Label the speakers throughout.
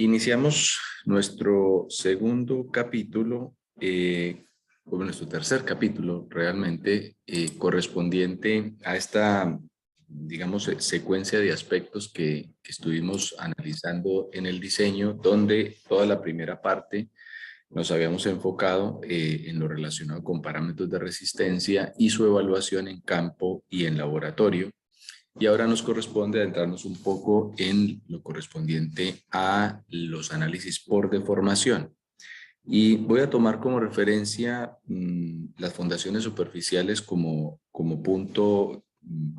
Speaker 1: Iniciamos nuestro segundo capítulo, o nuestro tercer capítulo realmente, correspondiente a esta, digamos, secuencia de aspectos que estuvimos analizando en el diseño, donde toda la primera parte nos habíamos enfocado en lo relacionado con parámetros de resistencia y su evaluación en campo y en laboratorio. Y ahora nos corresponde adentrarnos un poco en lo correspondiente a los análisis por deformación. Y voy a tomar como referencia las fundaciones superficiales como punto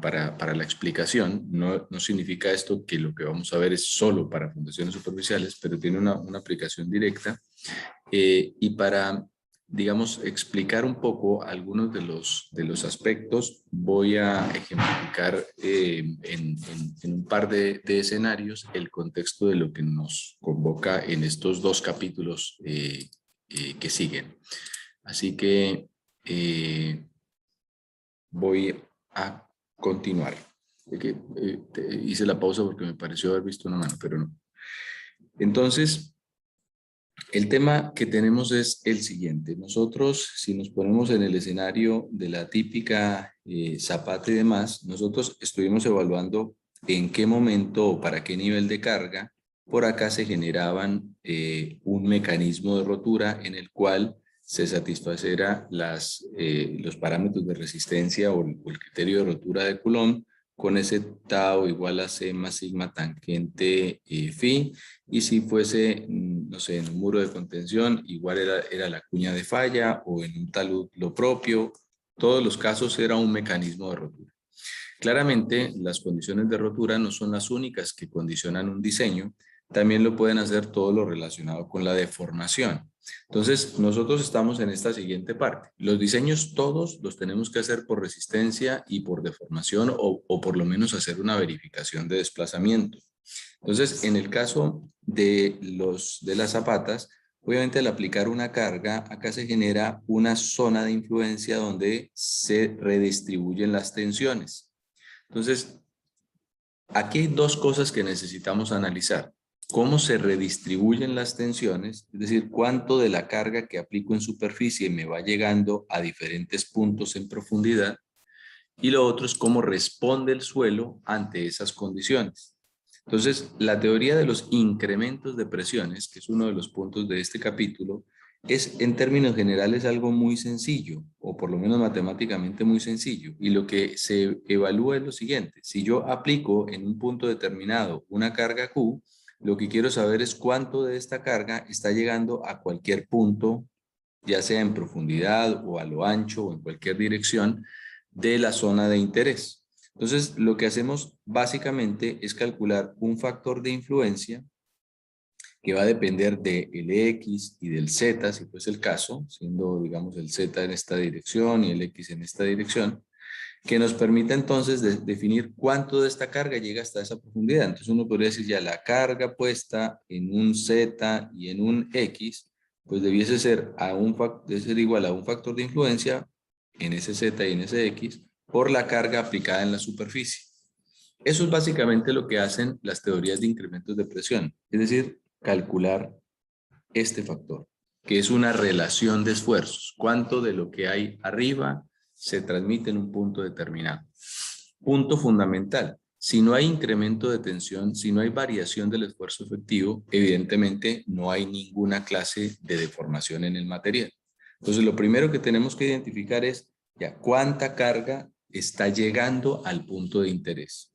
Speaker 1: para la explicación. No significa esto que lo que vamos a ver es solo para fundaciones superficiales, pero tiene una aplicación directa. Y para, digamos, explicar un poco algunos de los aspectos, voy a ejemplificar en un par de escenarios el contexto de lo que nos convoca en estos dos capítulos que siguen. Así que voy a continuar. Hice la pausa porque me pareció haber visto una mano, pero no. Entonces, el tema que tenemos es el siguiente. Nosotros, si nos ponemos en el escenario de la típica zapata y demás, nosotros estuvimos evaluando en qué momento o para qué nivel de carga por acá se generaban un mecanismo de rotura en el cual se satisfaciera los parámetros de resistencia o el criterio de rotura de Coulomb con ese tau igual a C más sigma tangente phi. Y si fuese, no sé, en un muro de contención, igual era la cuña de falla, o en un talud lo propio. Todos los casos era un mecanismo de rotura. Claramente, las condiciones de rotura no son las únicas que condicionan un diseño. También lo pueden hacer todo lo relacionado con la deformación. Entonces, nosotros estamos en esta siguiente parte. Los diseños todos los tenemos que hacer por resistencia y por deformación, o por lo menos hacer una verificación de desplazamiento. Entonces, en el caso de las zapatas, obviamente al aplicar una carga, acá se genera una zona de influencia donde se redistribuyen las tensiones. Entonces, aquí hay dos cosas que necesitamos analizar. Cómo se redistribuyen las tensiones, es decir, cuánto de la carga que aplico en superficie me va llegando a diferentes puntos en profundidad. Y lo otro es cómo responde el suelo ante esas condiciones. Entonces, la teoría de los incrementos de presiones, que es uno de los puntos de este capítulo, es en términos generales algo muy sencillo, o por lo menos matemáticamente muy sencillo. Y lo que se evalúa es lo siguiente: si yo aplico en un punto determinado una carga Q, lo que quiero saber es cuánto de esta carga está llegando a cualquier punto, ya sea en profundidad o a lo ancho o en cualquier dirección de la zona de interés. Entonces, lo que hacemos básicamente es calcular un factor de influencia que va a depender del X y del Z, si fuese el caso, siendo, digamos, el Z en esta dirección y el X en esta dirección, que nos permita entonces definir cuánto de esta carga llega hasta esa profundidad. Entonces uno podría decir ya la carga puesta en un Z y en un X, pues debiese ser, debe ser igual a un factor de influencia en ese Z y en ese X por la carga aplicada en la superficie. Eso es básicamente lo que hacen las teorías de incrementos de presión, es decir, calcular este factor, que es una relación de esfuerzos. Cuánto de lo que hay arriba se transmite en un punto determinado. Punto fundamental: si no hay incremento de tensión, si no hay variación del esfuerzo efectivo, evidentemente no hay ninguna clase de deformación en el material. Entonces, lo primero que tenemos que identificar es ya cuánta carga está llegando al punto de interés.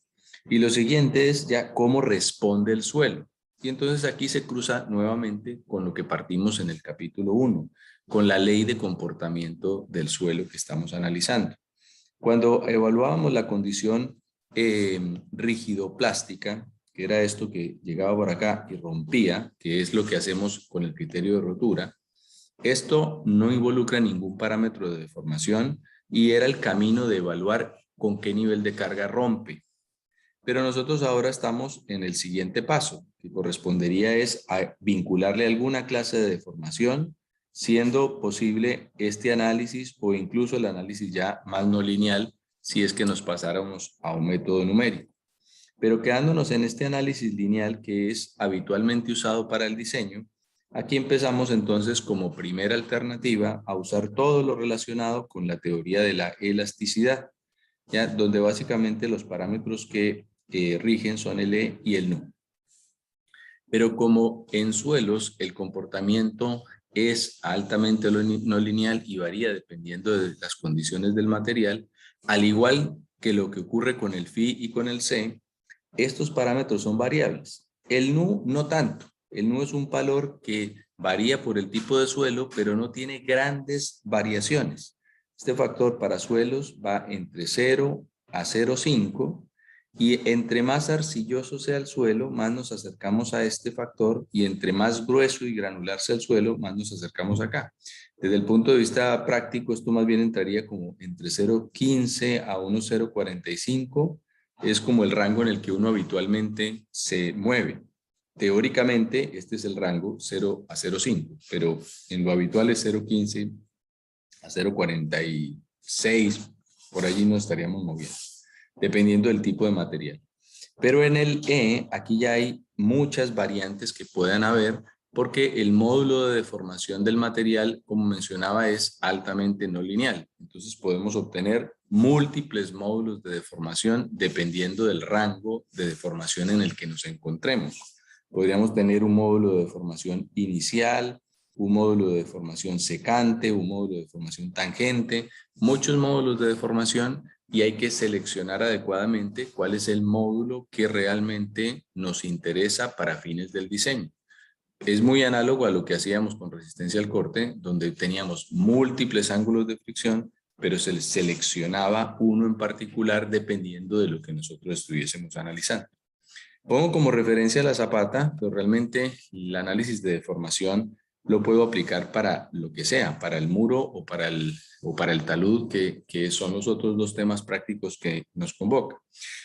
Speaker 1: Y lo siguiente es ya cómo responde el suelo. Y entonces aquí se cruza nuevamente con lo que partimos en el capítulo 1, con la ley de comportamiento del suelo que estamos analizando. Cuando evaluábamos la condición rígido-plástica, que era esto que llegaba por acá y rompía, que es lo que hacemos con el criterio de rotura, esto no involucra ningún parámetro de deformación y era el camino de evaluar con qué nivel de carga rompe. Pero nosotros ahora estamos en el siguiente paso, que correspondería es a vincularle alguna clase de deformación, siendo posible este análisis o incluso el análisis ya más no lineal, si es que nos pasáramos a un método numérico. Pero quedándonos en este análisis lineal que es habitualmente usado para el diseño, aquí empezamos entonces como primera alternativa a usar todo lo relacionado con la teoría de la elasticidad, ¿ya? Donde básicamente los parámetros que rigen son el E y el nu. Pero como en suelos el comportamiento es altamente no lineal y varía dependiendo de las condiciones del material, al igual que lo que ocurre con el phi y con el c, estos parámetros son variables. El nu no tanto. El nu es un valor que varía por el tipo de suelo, pero no tiene grandes variaciones. Este factor para suelos va entre 0 a 0,5 y entre más arcilloso sea el suelo, más nos acercamos a este factor y entre más grueso y granular sea el suelo, más nos acercamos acá. Desde el punto de vista práctico, esto más bien entraría como entre 0,15 a 1,045. Es como el rango en el que uno habitualmente se mueve. Teóricamente, este es el rango 0 a 0,5, pero en lo habitual es 0,15 a 0,46, por allí nos estaríamos moviendo, dependiendo del tipo de material. Pero en el E, aquí ya hay muchas variantes que puedan haber, porque el módulo de deformación del material, como mencionaba, es altamente no lineal. Entonces podemos obtener múltiples módulos de deformación dependiendo del rango de deformación en el que nos encontremos. Podríamos tener un módulo de deformación inicial, un módulo de deformación secante, un módulo de deformación tangente, muchos módulos de deformación, y hay que seleccionar adecuadamente cuál es el módulo que realmente nos interesa para fines del diseño. Es muy análogo a lo que hacíamos con resistencia al corte, donde teníamos múltiples ángulos de fricción, pero se seleccionaba uno en particular dependiendo de lo que nosotros estuviésemos analizando. Pongo como referencia la zapata, pero realmente el análisis de deformación lo puedo aplicar para lo que sea, para el muro o para el talud, que son los otros dos temas prácticos que nos convocan.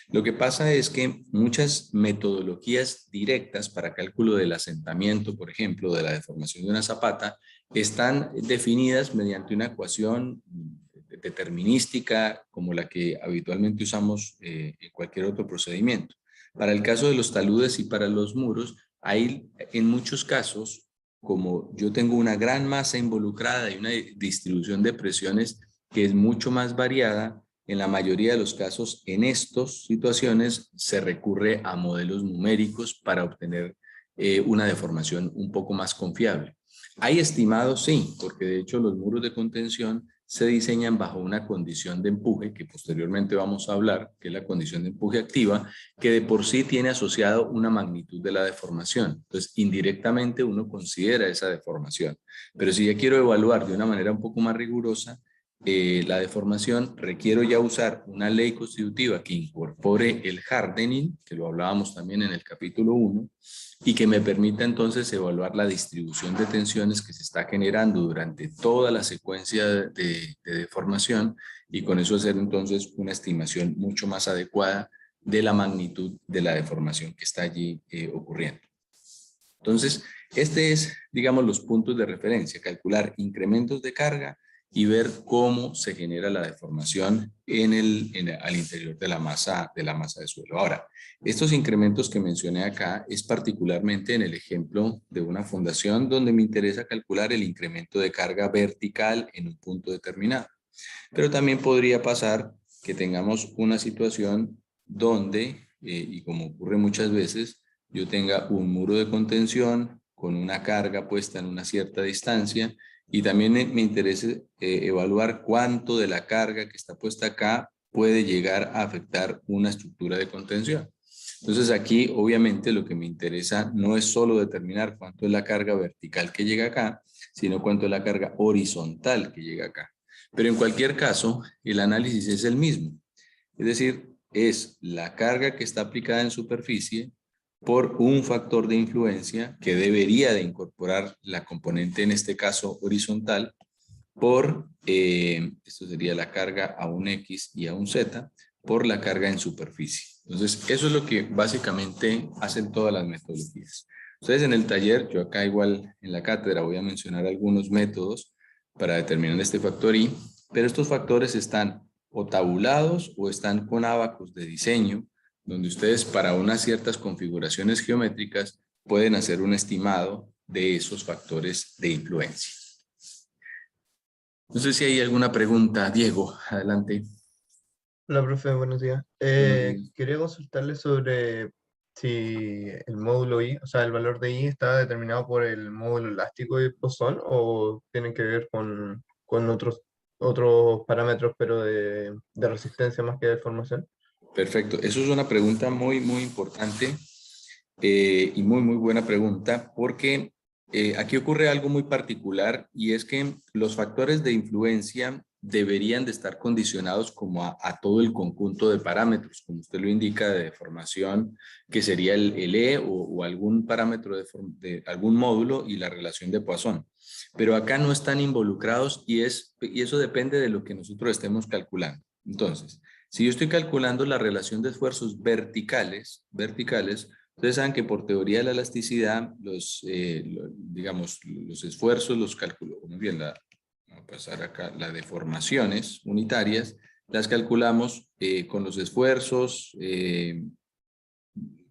Speaker 1: Lo que pasa es que muchas metodologías directas para cálculo del asentamiento, por ejemplo, de la deformación de una zapata, están definidas mediante una ecuación determinística como la que habitualmente usamos en cualquier otro procedimiento. Para el caso de los taludes y para los muros, hay en muchos casos, como yo tengo una gran masa involucrada y una distribución de presiones que es mucho más variada, en la mayoría de los casos, en estas situaciones, se recurre a modelos numéricos para obtener una deformación un poco más confiable. Hay estimados, sí, porque de hecho los muros de contención se diseñan bajo una condición de empuje, que posteriormente vamos a hablar, que es la condición de empuje activa, que de por sí tiene asociado una magnitud de la deformación. Entonces, indirectamente uno considera esa deformación. Pero si ya quiero evaluar de una manera un poco más rigurosa, la deformación, requiero ya usar una ley constitutiva que incorpore el hardening, que lo hablábamos también en el capítulo 1, y que me permita entonces evaluar la distribución de tensiones que se está generando durante toda la secuencia de deformación, y con eso hacer entonces una estimación mucho más adecuada de la magnitud de la deformación que está allí ocurriendo. Entonces, este es, digamos, los puntos de referencia: calcular incrementos de carga y ver cómo se genera la deformación al interior de la masa de suelo. Ahora, estos incrementos que mencioné acá es particularmente en el ejemplo de una fundación donde me interesa calcular el incremento de carga vertical en un punto determinado. Pero también podría pasar que tengamos una situación donde, y como ocurre muchas veces, yo tenga un muro de contención con una carga puesta en una cierta distancia, y también me interesa evaluar cuánto de la carga que está puesta acá puede llegar a afectar una estructura de contención. Entonces aquí obviamente lo que me interesa no es solo determinar cuánto es la carga vertical que llega acá, sino cuánto es la carga horizontal que llega acá. Pero en cualquier caso, el análisis es el mismo. Es decir, es la carga que está aplicada en superficie por un factor de influencia que debería de incorporar la componente, en este caso horizontal, por, esto sería la carga a un X y a un Z, por la carga en superficie. Entonces, eso es lo que básicamente hacen todas las metodologías. Ustedes en el taller, yo acá igual en la cátedra voy a mencionar algunos métodos para determinar este factor I, pero estos factores están o tabulados o están con ábacos de diseño, donde ustedes para unas ciertas configuraciones geométricas pueden hacer un estimado de esos factores de influencia. No sé si hay alguna pregunta. Diego, adelante.
Speaker 2: Hola, profe, buenos días.
Speaker 1: Buenos días.
Speaker 2: Quería consultarle sobre si el módulo I, o sea, el valor de I está determinado por el módulo elástico y bosón o tienen que ver con otros parámetros, pero de resistencia más que de formación.
Speaker 1: Perfecto. Eso es una pregunta muy, muy importante y muy, muy buena pregunta, porque aquí ocurre algo muy particular y es que los factores de influencia deberían de estar condicionados como a todo el conjunto de parámetros, como usted lo indica, de deformación, que sería el E o algún parámetro de algún módulo y la relación de Poisson. Pero acá no están involucrados y eso depende de lo que nosotros estemos calculando. Entonces, si yo estoy calculando la relación de esfuerzos verticales, ustedes saben que por teoría de la elasticidad, digamos, los esfuerzos los calculo. Muy bien, vamos a pasar acá, las deformaciones unitarias, las calculamos con los esfuerzos,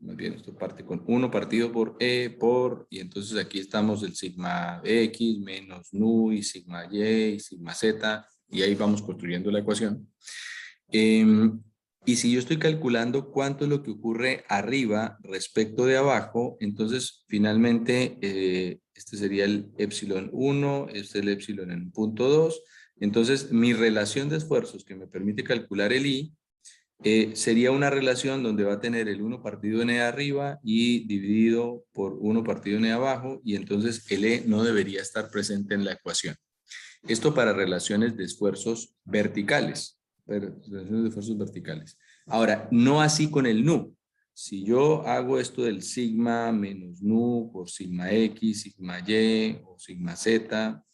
Speaker 1: muy bien, esto parte con 1 partido por E y entonces aquí estamos el sigma X menos nu y sigma Y y sigma Z, y ahí vamos construyendo la ecuación. Y si yo estoy calculando cuánto es lo que ocurre arriba respecto de abajo, entonces finalmente este sería el epsilon 1, este es el epsilon en punto 2. Entonces mi relación de esfuerzos que me permite calcular el I sería una relación donde va a tener el 1 partido n arriba y dividido por 1 partido n abajo, y entonces el E no debería estar presente en la ecuación. Esto para relaciones de esfuerzos verticales. Relaciones de esfuerzos verticales. Ahora, no así con el nu. Si yo hago esto del sigma menos nu por sigma X, sigma Y o sigma Z,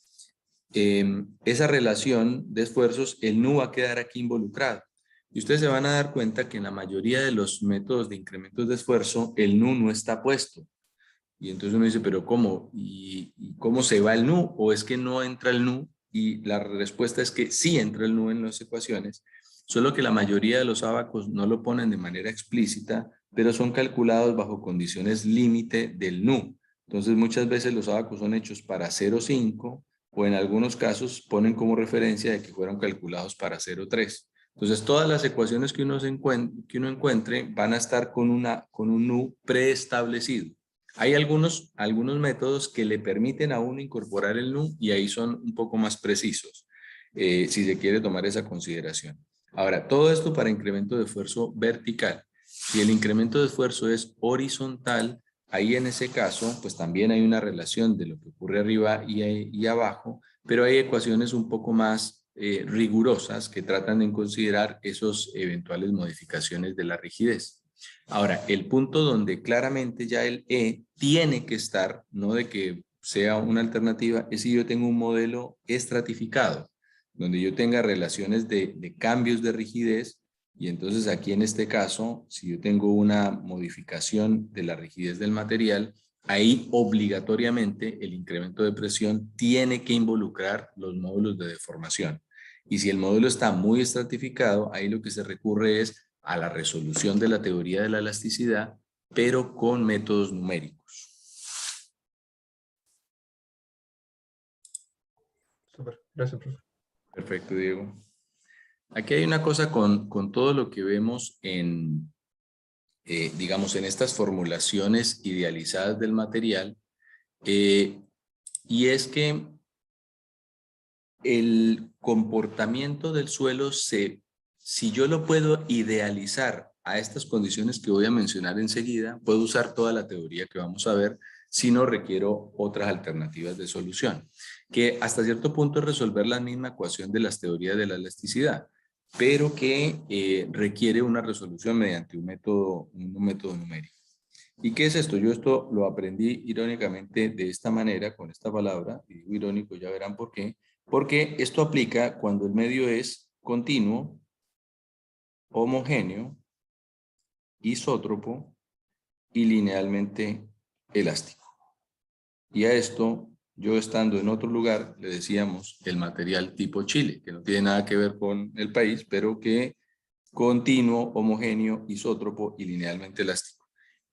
Speaker 1: esa relación de esfuerzos, el nu va a quedar aquí involucrado. Y ustedes se van a dar cuenta que en la mayoría de los métodos de incrementos de esfuerzo, el nu no está puesto. Y entonces uno dice, pero ¿cómo? ¿Y cómo se va el nu? ¿O es que no entra el nu? Y la respuesta es que sí entra el nu en las ecuaciones, solo que la mayoría de los ábacos no lo ponen de manera explícita, pero son calculados bajo condiciones límite del nu. Entonces muchas veces los ábacos son hechos para 0,5 o en algunos casos ponen como referencia de que fueron calculados para 0,3. Entonces todas las ecuaciones que uno encuentre van a estar con un nu preestablecido. Hay algunos métodos que le permiten a uno incorporar el nu y ahí son un poco más precisos, si se quiere tomar esa consideración. Ahora, todo esto para incremento de esfuerzo vertical. Si el incremento de esfuerzo es horizontal, ahí en ese caso, pues también hay una relación de lo que ocurre arriba y abajo, pero hay ecuaciones un poco más rigurosas que tratan de considerar esos eventuales modificaciones de la rigidez. Ahora, el punto donde claramente ya el E tiene que estar, no de que sea una alternativa, es si yo tengo un modelo estratificado, donde yo tenga relaciones de cambios de rigidez, y entonces aquí en este caso, si yo tengo una modificación de la rigidez del material, ahí obligatoriamente el incremento de presión tiene que involucrar los módulos de deformación. Y si el módulo está muy estratificado, ahí lo que se recurre es a la resolución de la teoría de la elasticidad, pero con métodos numéricos.
Speaker 2: Súper, gracias, profe.
Speaker 1: Perfecto, Diego. Aquí hay una cosa con todo lo que vemos en, digamos, en estas formulaciones idealizadas del material, y es que el comportamiento del suelo, si yo lo puedo idealizar a estas condiciones que voy a mencionar enseguida, puedo usar toda la teoría que vamos a ver, si no requiero otras alternativas de solución, que hasta cierto punto es resolver la misma ecuación de las teorías de la elasticidad, pero que requiere una resolución mediante un método numérico. ¿Y qué es esto? Yo esto lo aprendí irónicamente de esta manera, con esta palabra, y digo irónico, ya verán por qué, porque esto aplica cuando el medio es continuo, homogéneo, isótropo y linealmente elástico. Y a esto, yo estando en otro lugar, le decíamos el material tipo Chile, que no tiene nada que ver con el país, pero que continuo, homogéneo, isótropo y linealmente elástico.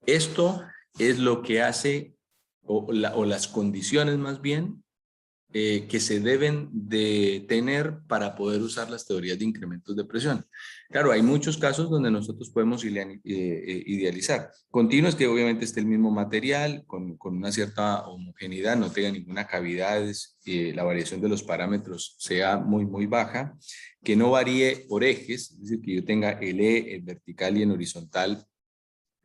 Speaker 1: Esto es lo que hace, o las condiciones más bien, que se deben de tener para poder usar las teorías de incrementos de presión. Claro, hay muchos casos donde nosotros podemos idealizar. Continuo es que obviamente esté el mismo material, con una cierta homogeneidad, no tenga ninguna cavidad, la variación de los parámetros sea muy, muy baja, que no varíe por ejes, es decir, que yo tenga el E en vertical y en horizontal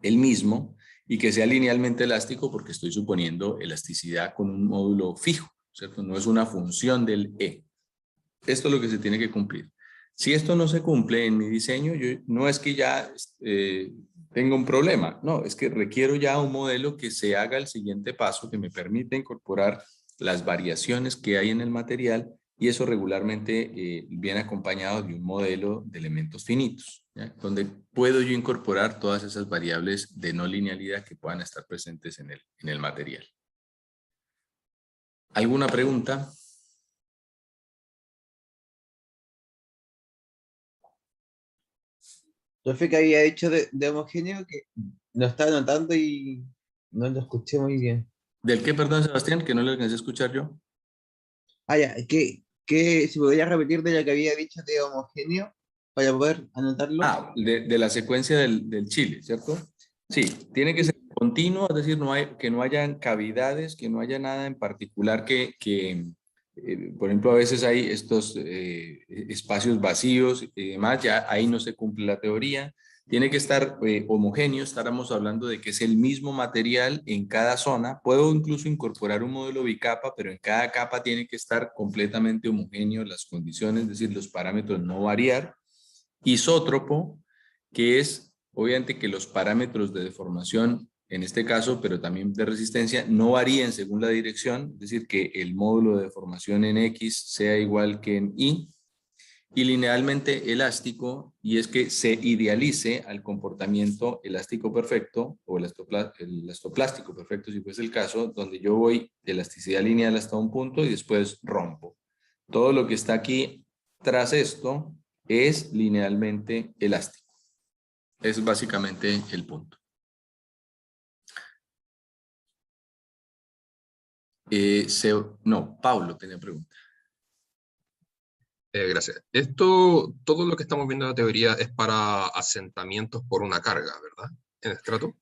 Speaker 1: el mismo, y que sea linealmente elástico porque estoy suponiendo elasticidad con un módulo fijo, ¿cierto? No es una función del E. Esto es lo que se tiene que cumplir. Si esto no se cumple en mi diseño, yo, no es que ya tenga un problema, no, es que requiero ya un modelo que se haga el siguiente paso, que me permita incorporar las variaciones que hay en el material, y eso regularmente viene acompañado de un modelo de elementos finitos, ¿ya? Donde puedo yo incorporar todas esas variables de no linealidad que puedan estar presentes en el material. ¿Alguna pregunta?
Speaker 3: Profe, que había dicho de homogéneo que lo estaba notando y no lo escuché muy bien.
Speaker 1: ¿Del qué, perdón, Sebastián? Que no le alcancé a escuchar yo.
Speaker 3: Ah, ya, que si podría repetir de lo que había dicho de homogéneo para poder anotarlo.
Speaker 1: Ah, de la secuencia del chile, ¿cierto? Sí, tiene que ser continuo, es decir, que no hayan cavidades, que no haya nada en particular por ejemplo, a veces hay estos espacios vacíos y demás, ya ahí no se cumple la teoría. Tiene que estar homogéneo, estábamos hablando de que es el mismo material en cada zona. Puedo incluso incorporar un modelo bicapa, pero en cada capa tiene que estar completamente homogéneo las condiciones, es decir, los parámetros no variar. Isótropo, que es obviamente que los parámetros de deformación, en este caso, pero también de resistencia, no varíen según la dirección, es decir, que el módulo de deformación en X sea igual que en Y, y linealmente elástico, y es que se idealice al comportamiento elástico perfecto, o el elastoplástico perfecto, si fuese el caso, donde yo voy de elasticidad lineal hasta un punto y después rompo. Todo lo que está aquí tras esto es linealmente elástico. Es básicamente el punto. No, Pablo tenía pregunta.
Speaker 4: Gracias. Todo lo que estamos viendo en la teoría es para asentamientos por una carga, ¿verdad? En estrato.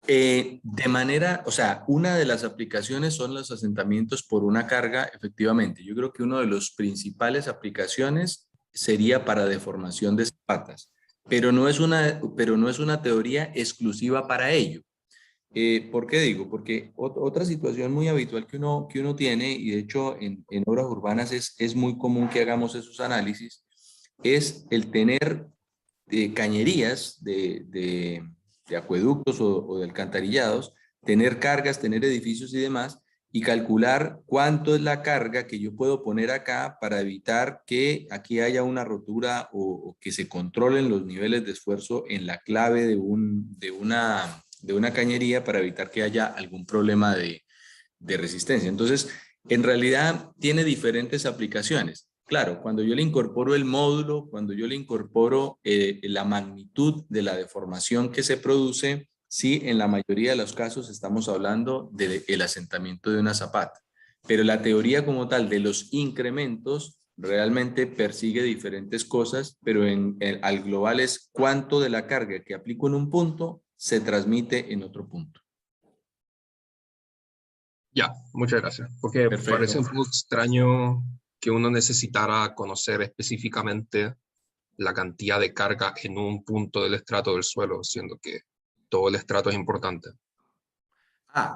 Speaker 1: De manera, o sea, una de las aplicaciones son los asentamientos por una carga, efectivamente. Yo creo que una de las principales aplicaciones sería para deformación de zapatas, pero no es una teoría exclusiva para ello. ¿Por qué digo? Porque otra situación muy habitual que uno tiene, y de hecho en obras urbanas es muy común que hagamos esos análisis, es el tener cañerías de acueductos o de alcantarillados, tener cargas, tener edificios y demás, y calcular cuánto es la carga que yo puedo poner acá para evitar que aquí haya una rotura o que se controlen los niveles de esfuerzo en la clave de una cañería para evitar que haya algún problema de resistencia. Entonces, en realidad tiene diferentes aplicaciones. Claro, cuando yo le incorporo el módulo, cuando yo le incorporo la magnitud de la deformación que se produce, sí, en la mayoría de los casos estamos hablando del asentamiento de una zapata. Pero la teoría como tal de los incrementos realmente persigue diferentes cosas, pero al global es cuánto de la carga que aplico en un punto se transmite en otro punto.
Speaker 4: Ya, muchas gracias. Porque
Speaker 1: Perfecto.
Speaker 4: parece un poco extraño que uno necesitara conocer específicamente la cantidad de carga en un punto del estrato del suelo, siendo que todo el estrato es importante.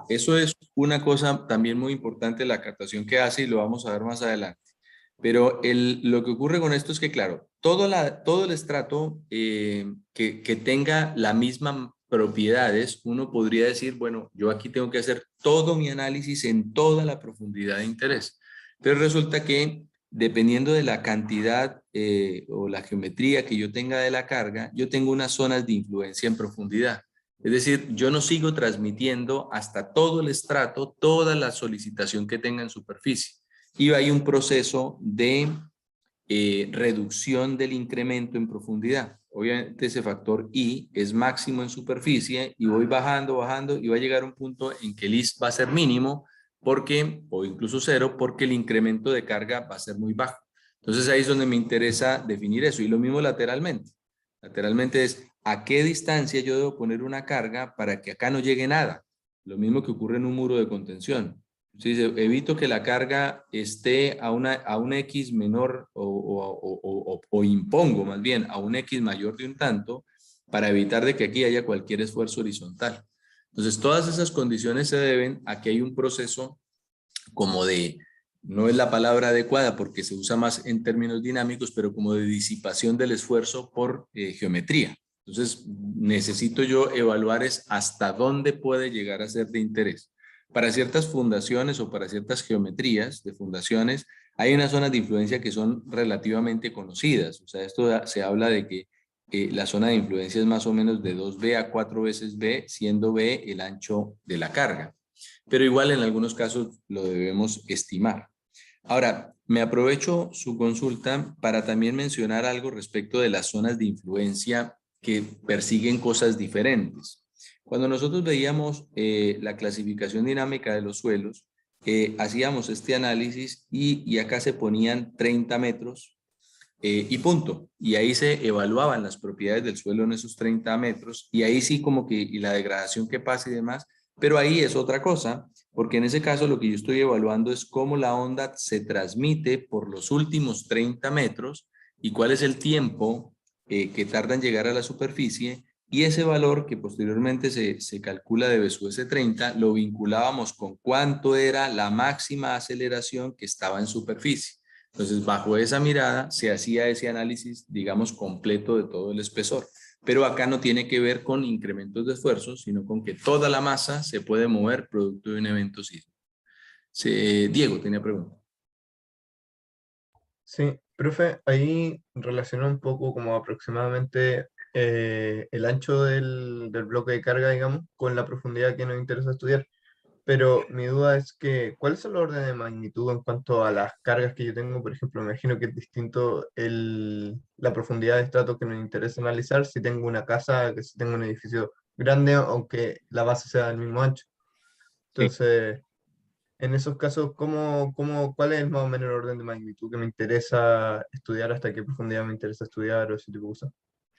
Speaker 1: Eso es una cosa también muy importante, la captación que hace, y lo vamos a ver más adelante. Pero lo que ocurre con esto es que, claro, todo el estrato que tenga la misma propiedades, uno podría decir, bueno, yo aquí tengo que hacer todo mi análisis en toda la profundidad de interés. Pero resulta que dependiendo de la cantidad o la geometría que yo tenga de la carga, yo tengo unas zonas de influencia en profundidad. Es decir, yo no sigo transmitiendo hasta todo el estrato, toda la solicitación que tenga en superficie. Y hay un proceso de reducción del incremento en profundidad. Obviamente ese factor I es máximo en superficie y voy bajando, bajando y va a llegar a un punto en que el I va a ser mínimo porque, o incluso cero, porque el incremento de carga va a ser muy bajo. Entonces ahí es donde me interesa definir eso. Y lo mismo lateralmente. Lateralmente es a qué distancia yo debo poner una carga para que acá no llegue nada. Lo mismo que ocurre en un muro de contención. Sí, evito que la carga esté a un X menor o impongo más bien a un X mayor de un tanto para evitar de que aquí haya cualquier esfuerzo horizontal. Entonces, todas esas condiciones se deben a que hay un proceso como de, no es la palabra adecuada porque se usa más en términos dinámicos, pero como de disipación del esfuerzo por geometría. Entonces, necesito yo evaluar es hasta dónde puede llegar a ser de interés. Para ciertas fundaciones o para ciertas geometrías de fundaciones, hay unas zonas de influencia que son relativamente conocidas. O sea, esto se habla de que la zona de influencia es más o menos de 2B a 4 veces B, siendo B el ancho de la carga. Pero igual en algunos casos lo debemos estimar. Ahora, me aprovecho su consulta para también mencionar algo respecto de las zonas de influencia que persiguen cosas diferentes. Cuando nosotros veíamos la clasificación dinámica de los suelos, hacíamos este análisis y acá se ponían 30 metros y punto. Y ahí se evaluaban las propiedades del suelo en esos 30 metros y ahí sí como que y la degradación que pasa y demás, pero ahí es otra cosa, porque en ese caso lo que yo estoy evaluando es cómo la onda se transmite por los últimos 30 metros y cuál es el tiempo que tarda en llegar a la superficie y ese valor que posteriormente se calcula de BSUS-30 lo vinculábamos con cuánto era la máxima aceleración que estaba en superficie. Entonces, bajo esa mirada se hacía ese análisis, digamos, completo de todo el espesor. Pero acá no tiene que ver con incrementos de esfuerzo, sino con que toda la masa se puede mover producto de un evento sísmico. Diego tenía pregunta.
Speaker 2: Sí, profe, ahí relacionó un poco como aproximadamente el ancho del bloque de carga, digamos, con la profundidad que nos interesa estudiar. Pero mi duda es que, ¿cuál es el orden de magnitud en cuanto a las cargas que yo tengo? Por ejemplo, me imagino que es distinto la profundidad de estrato que nos interesa analizar si tengo una casa, que si tengo un edificio grande, aunque la base sea del mismo ancho.
Speaker 1: Sí.
Speaker 2: Entonces, en esos casos, ¿cuál es más o menos el orden de magnitud que me interesa estudiar, hasta qué profundidad me interesa estudiar o ese tipo de cosas?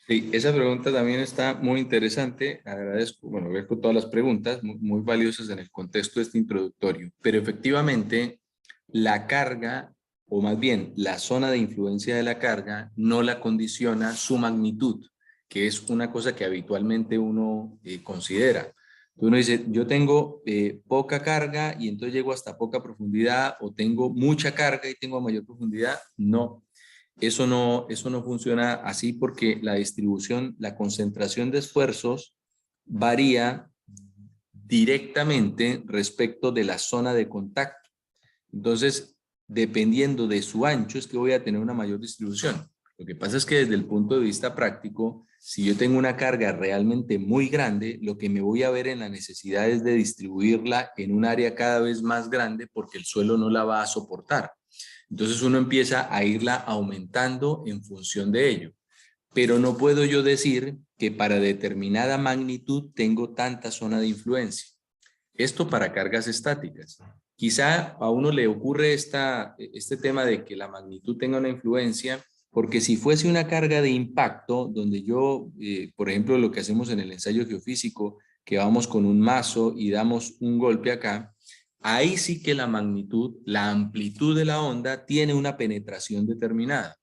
Speaker 1: Sí, esa pregunta también está muy interesante. Agradezco, bueno, agradezco todas las preguntas, muy valiosas en el contexto de este introductorio. Pero efectivamente, la carga, o más bien la zona de influencia de la carga, no la condiciona su magnitud, que es una cosa que habitualmente uno considera. Uno dice, yo tengo poca carga y entonces llego hasta poca profundidad, o tengo mucha carga y tengo mayor profundidad. No. Eso no funciona así porque la distribución, la concentración de esfuerzos varía directamente respecto de la zona de contacto. Entonces, dependiendo de su ancho, es que voy a tener una mayor distribución. Lo que pasa es que desde el punto de vista práctico, si yo tengo una carga realmente muy grande, lo que me voy a ver en la necesidad es de distribuirla en un área cada vez más grande porque el suelo no la va a soportar. Entonces uno empieza a irla aumentando en función de ello. Pero no puedo yo decir que para determinada magnitud tengo tanta zona de influencia. Esto para cargas estáticas. Quizá a uno le ocurre este tema de que la magnitud tenga una influencia, porque si fuese una carga de impacto, donde yo, por ejemplo, lo que hacemos en el ensayo geofísico, que vamos con un mazo y damos un golpe acá, ahí sí que la magnitud, la amplitud de la onda tiene una penetración determinada.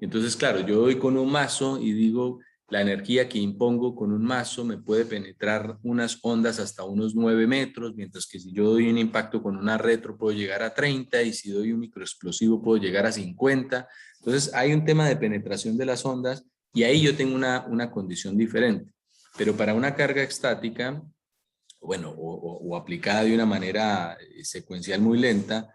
Speaker 1: Entonces, claro, yo doy con un mazo y digo, la energía que impongo con un mazo me puede penetrar unas ondas hasta unos 9 metros, mientras que si yo doy un impacto con una retro puedo llegar a 30 y si doy un microexplosivo puedo llegar a 50. Entonces, hay un tema de penetración de las ondas y ahí yo tengo una condición diferente. Pero para una carga estática, bueno, o aplicada de una manera secuencial muy lenta,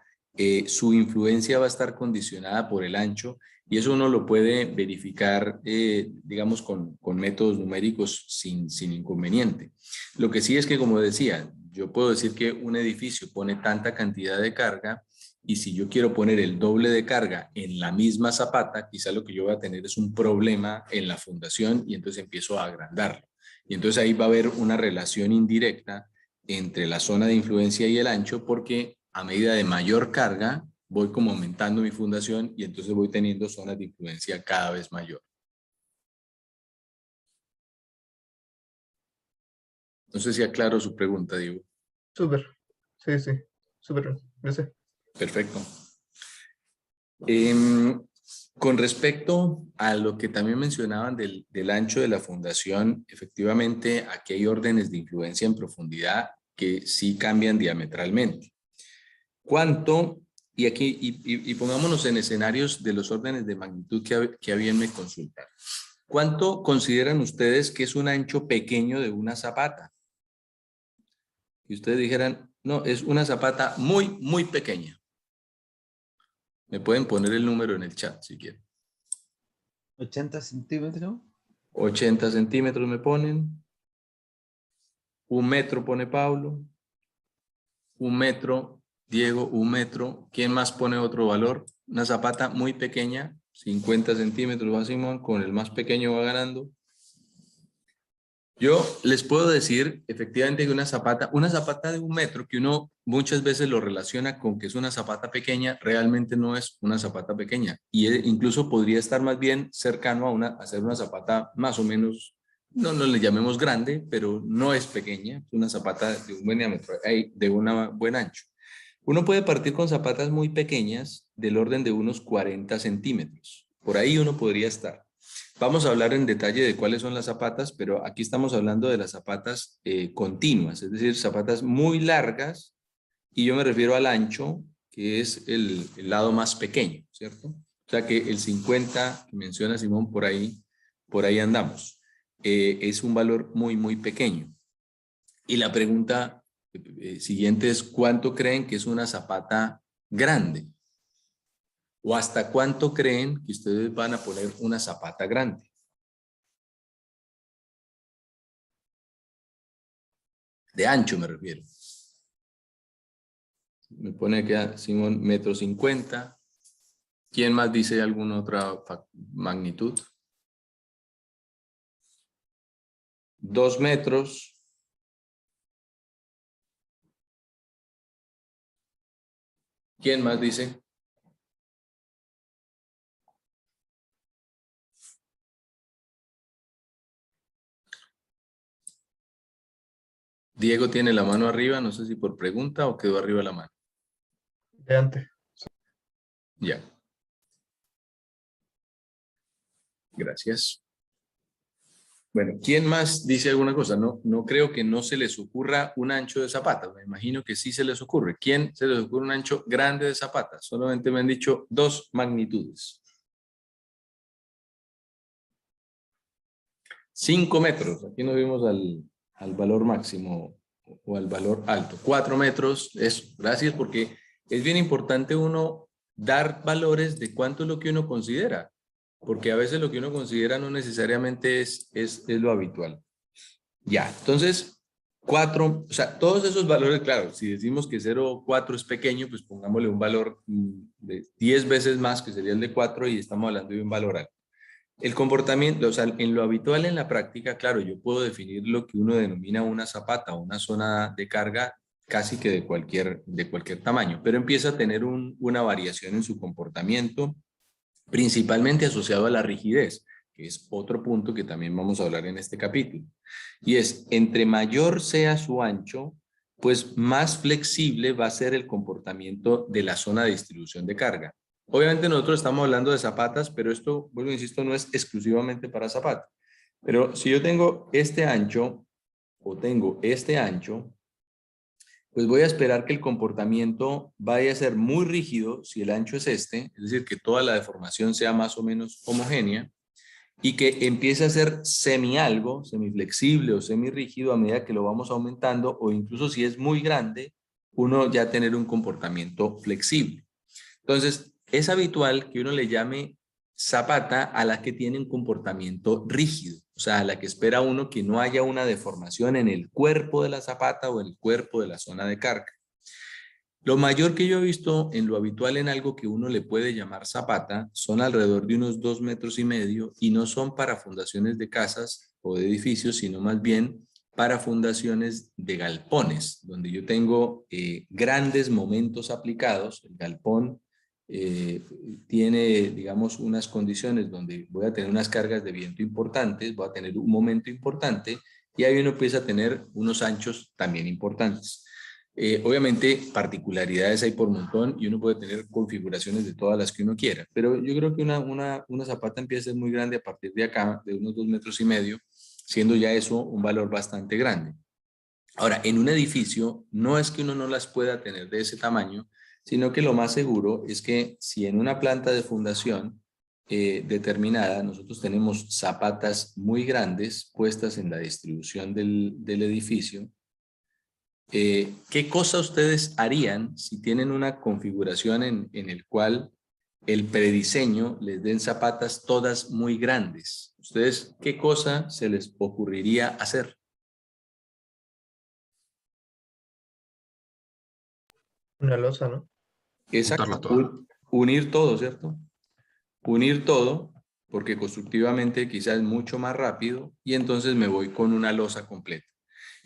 Speaker 1: su influencia va a estar condicionada por el ancho y eso uno lo puede verificar, digamos, con métodos numéricos sin inconveniente. Lo que sí es que, como decía, yo puedo decir que un edificio pone tanta cantidad de carga Y si yo quiero poner el doble de carga en la misma zapata, quizá lo que yo voy a tener es un problema en la fundación y entonces empiezo a agrandarlo. Y entonces ahí va a haber una relación indirecta entre la zona de influencia y el ancho, porque a medida de mayor carga voy como aumentando mi fundación y entonces voy teniendo zonas de influencia cada vez mayor. No sé si aclaro su pregunta, Diego.
Speaker 2: Súper. Sí, sí. Súper. Gracias.
Speaker 1: Perfecto. Con respecto a lo que también mencionaban del ancho de la fundación, efectivamente aquí hay órdenes de influencia en profundidad que sí cambian diametralmente. ¿Cuánto? Y aquí, y pongámonos en escenarios de los órdenes de magnitud que a bien me consultan. ¿Cuánto consideran ustedes que es un ancho pequeño de una zapata? Y ustedes dijeran, no, es una zapata muy, muy pequeña. Me pueden poner el número en el chat si quieren.
Speaker 3: 80 centímetros.
Speaker 1: 80 centímetros me ponen. 1 metro pone Pablo. 1 metro, Diego, 1 metro. ¿Quién más pone otro valor? Una zapata muy pequeña, 50 centímetros va Simón, con el más pequeño va ganando. Yo les puedo decir efectivamente que una zapata de 1 metro, que uno muchas veces lo relaciona con que es una zapata pequeña, realmente no es una zapata pequeña. Y incluso podría estar más bien cercano a ser una zapata más o menos, no le llamemos grande, pero no es pequeña, es una zapata de un buen diámetro, de un buen ancho. Uno puede partir con zapatas muy pequeñas del orden de unos 40 centímetros. Por ahí uno podría estar. Vamos a hablar en detalle de cuáles son las zapatas, pero aquí estamos hablando de las zapatas continuas, es decir, zapatas muy largas, y yo me refiero al ancho, que es el lado más pequeño, ¿cierto? O sea que el 50 que menciona Simón, por ahí andamos. Es un valor muy, muy pequeño. Y la pregunta siguiente es, ¿cuánto creen que es una zapata grande? ¿O hasta cuánto creen que ustedes van a poner una zapata grande? De ancho me refiero. Me pone que Simón, 1,50 m. ¿Quién más dice alguna otra magnitud? 2 metros. ¿Quién más dice? Diego tiene la mano arriba, no sé si por pregunta o quedó arriba la mano.
Speaker 2: De antes.
Speaker 1: Ya. Gracias. Bueno, ¿quién más dice alguna cosa? No creo que no se les ocurra un ancho de zapatas. Me imagino que sí se les ocurre. ¿Quién se les ocurre un ancho grande de zapatas? Solamente me han dicho 2 magnitudes. 5 metros. Aquí nos vimos al valor máximo o al valor alto. 4 metros. Eso. Gracias, porque es bien importante uno dar valores de cuánto es lo que uno considera. Porque a veces lo que uno considera no necesariamente es lo habitual. Ya, entonces, 4, o sea, todos esos valores, claro, si decimos que 0,4 es pequeño, pues pongámosle un valor de 10 veces más, que sería el de 4, y estamos hablando de un valor alto. El comportamiento, o sea, en lo habitual en la práctica, claro, yo puedo definir lo que uno denomina una zapata o una zona de carga casi que de cualquier tamaño, pero empieza a tener una variación en su comportamiento, principalmente asociado a la rigidez, que es otro punto que también vamos a hablar en este capítulo. Y es, entre mayor sea su ancho, pues más flexible va a ser el comportamiento de la zona de distribución de carga. Obviamente nosotros estamos hablando de zapatas, pero esto, vuelvo a insisto, no es exclusivamente para zapatas. Pero si yo tengo este ancho o tengo este ancho, pues voy a esperar que el comportamiento vaya a ser muy rígido si el ancho es este, es decir, que toda la deformación sea más o menos homogénea, y que empiece a ser semi-algo, semiflexible o semi-rígido a medida que lo vamos aumentando, o incluso si es muy grande, uno ya tener un comportamiento flexible. Entonces, es habitual que uno le llame zapata a la que tiene un comportamiento rígido, o sea, a la que espera uno que no haya una deformación en el cuerpo de la zapata o en el cuerpo de la zona de carga. Lo mayor que yo he visto en lo habitual en algo que uno le puede llamar zapata son alrededor de unos 2,5 metros y no son para fundaciones de casas o de edificios, sino más bien para fundaciones de galpones, donde yo tengo grandes momentos aplicados. El galpón tiene, digamos, unas condiciones donde voy a tener unas cargas de viento importantes, voy a tener un momento importante y ahí uno empieza a tener unos anchos también importantes. Obviamente particularidades hay por montón y uno puede tener configuraciones de todas las que uno quiera, pero yo creo que una zapata empieza a ser muy grande a partir de acá, de unos 2,5 metros, siendo ya eso un valor bastante grande. Ahora, en un edificio no es que uno no las pueda tener de ese tamaño, sino que lo más seguro es que si en una planta de fundación determinada nosotros tenemos zapatas muy grandes puestas en la distribución del edificio, ¿qué cosa ustedes harían si tienen una configuración en el cual el prediseño les den zapatas todas muy grandes? ¿Ustedes qué cosa se les ocurriría hacer?
Speaker 2: Una losa, ¿no?
Speaker 1: Exacto,
Speaker 4: Juntarlas todas.
Speaker 1: unir todo, ¿cierto? Unir todo, porque constructivamente quizás es mucho más rápido y entonces me voy con una losa completa.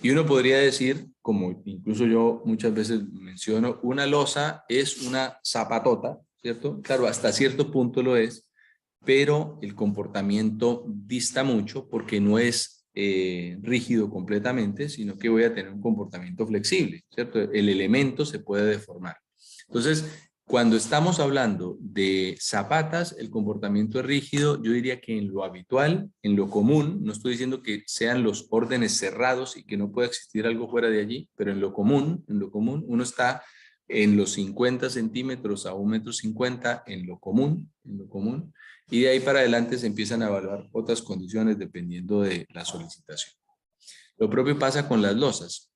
Speaker 1: Y uno podría decir, como incluso yo muchas veces menciono, una losa es una zapatota, ¿cierto? Claro, hasta cierto punto lo es, pero el comportamiento dista mucho porque no es rígido completamente, sino que voy a tener un comportamiento flexible, ¿cierto? El elemento se puede deformar. Entonces, cuando estamos hablando de zapatas, el comportamiento es rígido. Yo diría que en lo habitual, en lo común, no estoy diciendo que sean los órdenes cerrados y que no pueda existir algo fuera de allí, pero en lo común, uno está en los 50 centímetros a 1,50 m en lo común, y de ahí para adelante se empiezan a evaluar otras condiciones dependiendo de la solicitación. Lo propio pasa con las losas.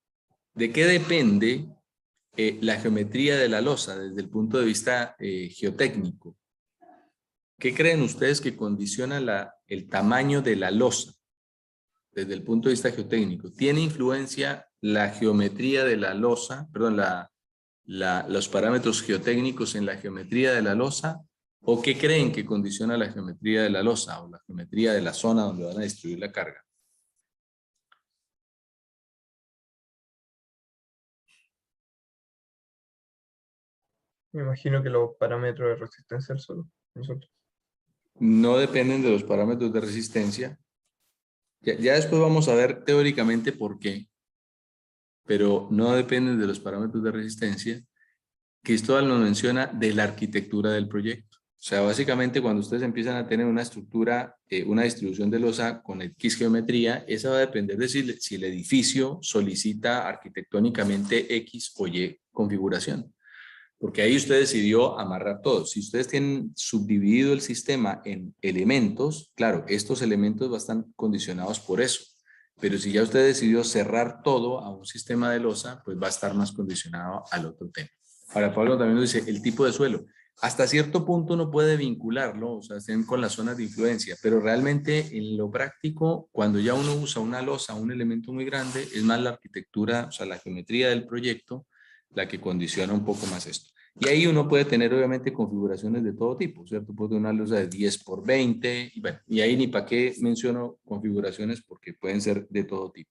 Speaker 1: ¿De qué depende la geometría de la losa desde el punto de vista geotécnico? ¿Qué creen ustedes que condiciona el tamaño de la losa desde el punto de vista geotécnico? ¿Tiene influencia la geometría de la losa, perdón, los parámetros geotécnicos en la geometría de la losa? ¿O qué creen que condiciona la geometría de la losa o la geometría de la zona donde van a distribuir la carga?
Speaker 2: Me imagino que los parámetros de resistencia al suelo. Nosotros.
Speaker 1: No dependen de los parámetros de resistencia. Ya después vamos a ver teóricamente por qué, pero no dependen de los parámetros de resistencia. Cristóbal nos menciona de la arquitectura del proyecto. O sea, básicamente cuando ustedes empiezan a tener una estructura, una distribución de losa con X geometría, esa va a depender de si el edificio solicita arquitectónicamente X o Y configuración. Porque ahí usted decidió amarrar todo. Si ustedes tienen subdividido el sistema en elementos, claro, estos elementos están condicionados por eso. Pero si ya usted decidió cerrar todo a un sistema de losa, pues va a estar más condicionado al otro tema. Ahora, Pablo también nos dice el tipo de suelo. Hasta cierto punto uno puede vincularlo, o sea, estén con las zonas de influencia, pero realmente en lo práctico, cuando ya uno usa una losa, un elemento muy grande, es más la arquitectura, o sea, la geometría del proyecto, la que condiciona un poco más esto. Y ahí uno puede tener obviamente configuraciones de todo tipo, ¿cierto? Puede tener una losa de 10 por 20, y bueno, y ahí ni para qué menciono configuraciones porque pueden ser de todo tipo.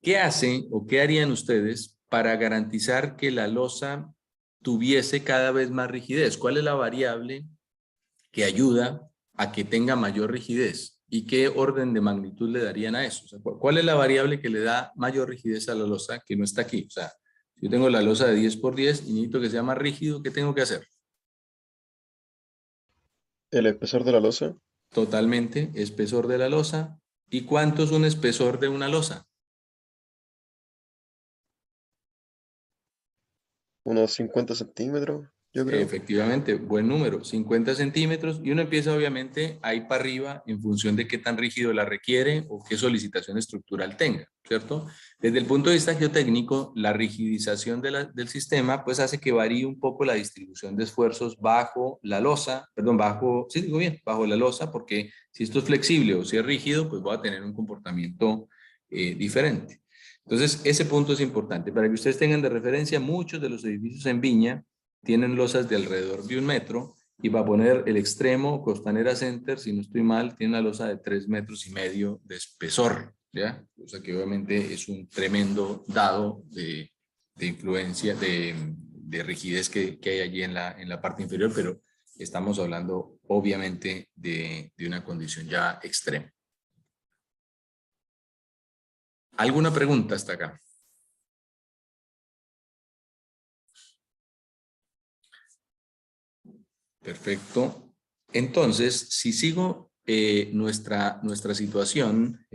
Speaker 1: ¿Qué hacen o qué harían ustedes para garantizar que la losa tuviese cada vez más rigidez? ¿Cuál es la variable que ayuda a que tenga mayor rigidez? ¿Y qué orden de magnitud le darían a eso? O sea, ¿cuál es la variable que le da mayor rigidez a la losa que no está aquí? O sea, yo tengo la losa de 10 por 10 y necesito que sea más rígido, ¿qué tengo que hacer?
Speaker 5: El espesor de la losa,
Speaker 1: Totalmente, espesor de la losa. ¿Y cuánto es un espesor de una losa?
Speaker 5: unos 50 centímetros, yo creo.
Speaker 1: Efectivamente, buen número, 50 centímetros, y uno empieza obviamente ahí para arriba en función de qué tan rígido la requiere o qué solicitación estructural tenga, ¿cierto? Desde el punto de vista geotécnico, la rigidización del sistema pues hace que varíe un poco la distribución de esfuerzos bajo la losa, perdón, sí digo bien, bajo la losa, porque si esto es flexible o si es rígido, pues va a tener un comportamiento diferente. Entonces, ese punto es importante. Para que ustedes tengan de referencia, muchos de los edificios en Viña tienen losas de alrededor de 1 metro, y para poner el extremo, Costanera Center, si no estoy mal, tiene una losa de 3,5 metros de espesor, ¿ya? O sea que obviamente es un tremendo dado de influencia, de rigidez que hay allí en la parte inferior, pero estamos hablando obviamente de una condición ya extrema. ¿Alguna pregunta hasta acá? Perfecto. Entonces, si sigo nuestra situación,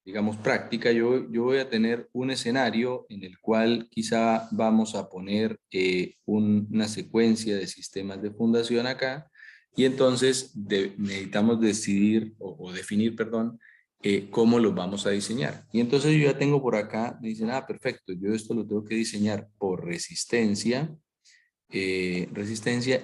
Speaker 1: digamos, práctica, yo voy a tener un escenario en el cual quizá vamos a poner una secuencia de sistemas de fundación acá, y entonces necesitamos decidir o definir, perdón, cómo los vamos a diseñar. Y entonces yo ya tengo por acá, me dicen, perfecto, yo esto lo tengo que diseñar por resistencia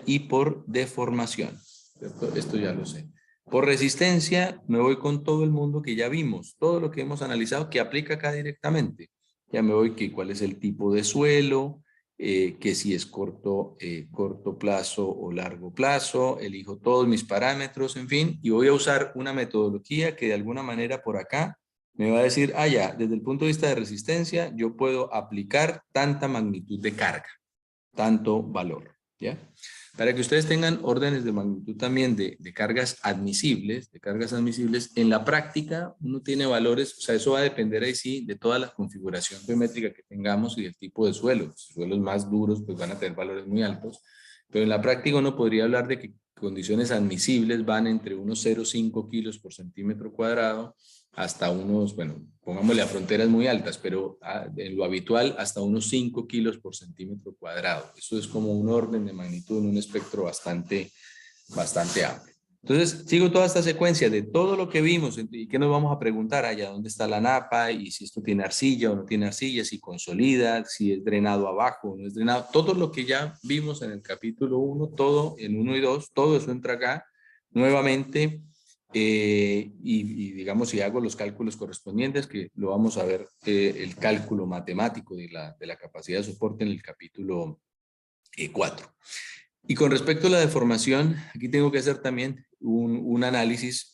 Speaker 1: y por deformación, ¿cierto? Esto ya lo sé. Por resistencia me voy con todo el mundo que ya vimos, todo lo que hemos analizado que aplica acá directamente. Ya me voy que cuál es el tipo de suelo, que si es corto plazo o largo plazo, elijo todos mis parámetros, en fin, y voy a usar una metodología que de alguna manera por acá me va a decir, ya, desde el punto de vista de resistencia, yo puedo aplicar tanta magnitud de carga, tanto valor, ¿ya? Para que ustedes tengan órdenes de magnitud también de cargas admisibles, en la práctica uno tiene valores, o sea, eso va a depender ahí sí de toda la configuración geométrica que tengamos y del tipo de suelo. Suelos más duros pues van a tener valores muy altos, pero en la práctica uno podría hablar de que condiciones admisibles van entre unos 0,5 kilos por centímetro cuadrado hasta unos, bueno, pongámosle a fronteras muy altas, pero en lo habitual hasta unos 5 kilos por centímetro cuadrado. Eso es como un orden de magnitud en un espectro bastante amplio. Entonces, sigo toda esta secuencia de todo lo que vimos y qué nos vamos a preguntar allá, dónde está la napa y si esto tiene arcilla o no tiene arcilla, si consolida, si es drenado abajo o no es drenado. Todo lo que ya vimos en el capítulo 1, todo en 1 y 2, todo eso entra acá nuevamente. Y digamos, si hago los cálculos correspondientes, que lo vamos a ver, el cálculo matemático de la capacidad de soporte en el capítulo 4. Y con respecto a la deformación, aquí tengo que hacer también un análisis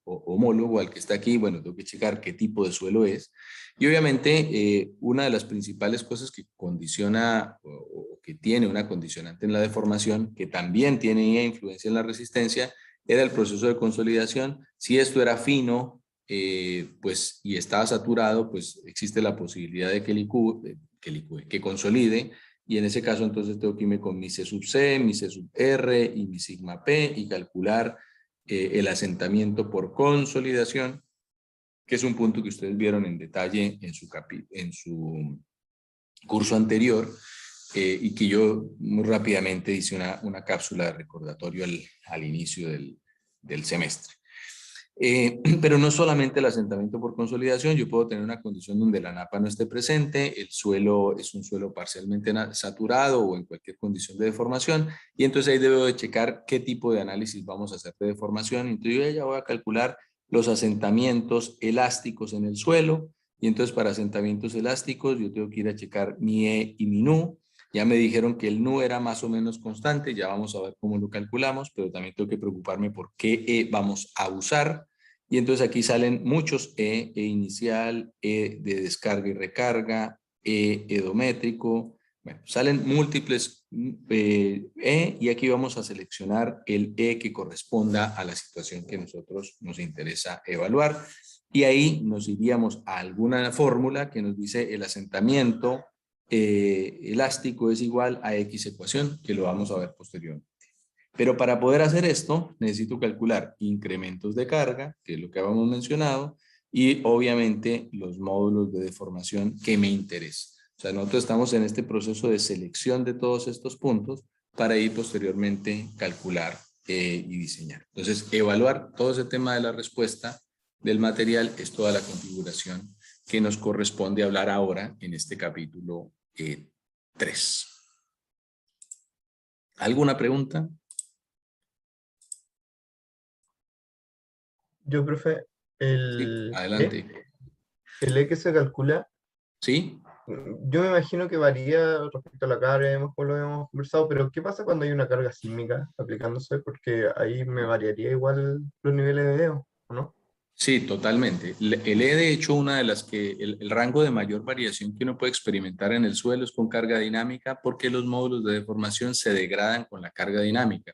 Speaker 1: homólogo al que está aquí. Bueno, tengo que checar qué tipo de suelo es. Y obviamente una de las principales cosas que condiciona o que tiene una condicionante en la deformación, que también tiene influencia en la resistencia, era el proceso de consolidación. Si esto era fino pues, y estaba saturado, pues existe la posibilidad de que consolide. Y en ese caso, entonces, tengo que irme con mi C sub C, mi C sub R y mi sigma P y calcular el asentamiento por consolidación, que es un punto que ustedes vieron en detalle en su curso anterior y que yo muy rápidamente hice una cápsula de recordatorio al inicio del semestre. Pero no solamente el asentamiento por consolidación, yo puedo tener una condición donde la napa no esté presente, el suelo es un suelo parcialmente saturado o en cualquier condición de deformación, y entonces ahí debo de checar qué tipo de análisis vamos a hacer de deformación. Entonces yo ya voy a calcular los asentamientos elásticos en el suelo, y entonces para asentamientos elásticos yo tengo que ir a checar mi E y mi NU. Ya me dijeron que el NU era más o menos constante, ya vamos a ver cómo lo calculamos, pero también tengo que preocuparme por qué E vamos a usar. Y entonces aquí salen muchos E inicial, E de descarga y recarga, E edométrico. Bueno, salen múltiples E y aquí vamos a seleccionar el E que corresponda a la situación que nosotros nos interesa evaluar. Y ahí nos iríamos a alguna fórmula que nos dice el asentamiento elástico es igual a X ecuación, que lo vamos a ver posteriormente. Pero para poder hacer esto, necesito calcular incrementos de carga, que es lo que habíamos mencionado, y obviamente los módulos de deformación que me interesan. O sea, nosotros estamos en este proceso de selección de todos estos puntos para ir posteriormente calcular y diseñar. Entonces, evaluar todo ese tema de la respuesta del material es toda la configuración que nos corresponde hablar ahora en este capítulo 3. ¿Alguna pregunta?
Speaker 2: Yo, profe,
Speaker 1: Sí, adelante.
Speaker 2: el E que se calcula
Speaker 1: ¿sí?
Speaker 2: Yo me imagino que varía respecto a la carga, como lo hemos conversado, pero ¿qué pasa cuando hay una carga sísmica aplicándose? Porque ahí me variaría igual los niveles de EO, ¿o no?
Speaker 1: Sí, totalmente. El E, de hecho, una de las que el rango de mayor variación que uno puede experimentar en el suelo es con carga dinámica, porque los módulos de deformación se degradan con la carga dinámica.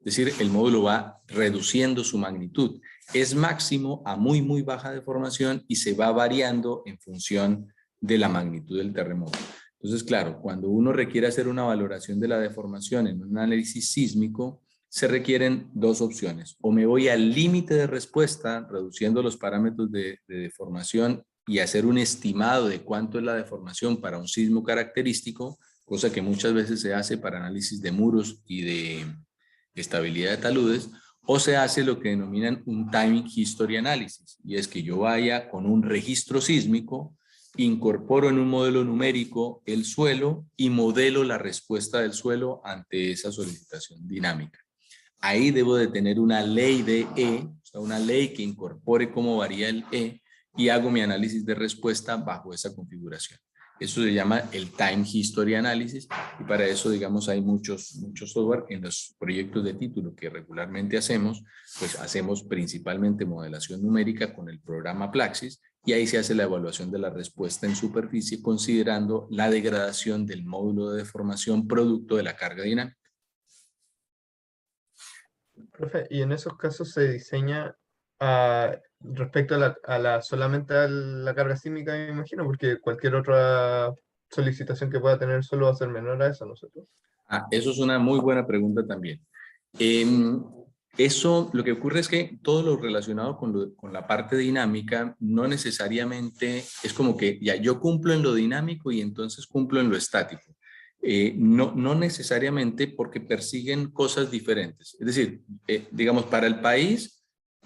Speaker 1: Es decir, el módulo va reduciendo su magnitud. Es máximo a muy, muy baja deformación y se va variando en función de la magnitud del terremoto. Entonces, claro, cuando uno requiere hacer una valoración de la deformación en un análisis sísmico, se requieren dos opciones. O me voy al límite de respuesta, reduciendo los parámetros de deformación y hacer un estimado de cuánto es la deformación para un sismo característico, cosa que muchas veces se hace para análisis de muros y de estabilidad de taludes, o se hace lo que denominan un timing history analysis, y es que yo vaya con un registro sísmico, incorporo en un modelo numérico el suelo y modelo la respuesta del suelo ante esa solicitación dinámica. Ahí debo de tener una ley de E, o sea, una ley que incorpore cómo varía el E y hago mi análisis de respuesta bajo esa configuración. Eso se llama el Time History Analysis y para eso, digamos, hay muchos software en los proyectos de título que regularmente hacemos, pues hacemos principalmente modelación numérica con el programa Plaxis y ahí se hace la evaluación de la respuesta en superficie considerando la degradación del módulo de deformación producto de la carga dinámica.
Speaker 2: Profe, y en esos casos se diseña respecto solamente a la carga sísmica, me imagino, porque cualquier otra solicitación que pueda tener solo va a ser menor a eso, ¿no es cierto?
Speaker 1: Eso es una muy buena pregunta también. Eso, lo que ocurre es que todo lo relacionado con la parte dinámica no necesariamente es como que ya yo cumplo en lo dinámico y entonces cumplo en lo estático. No necesariamente porque persiguen cosas diferentes. Es decir, digamos, para el país,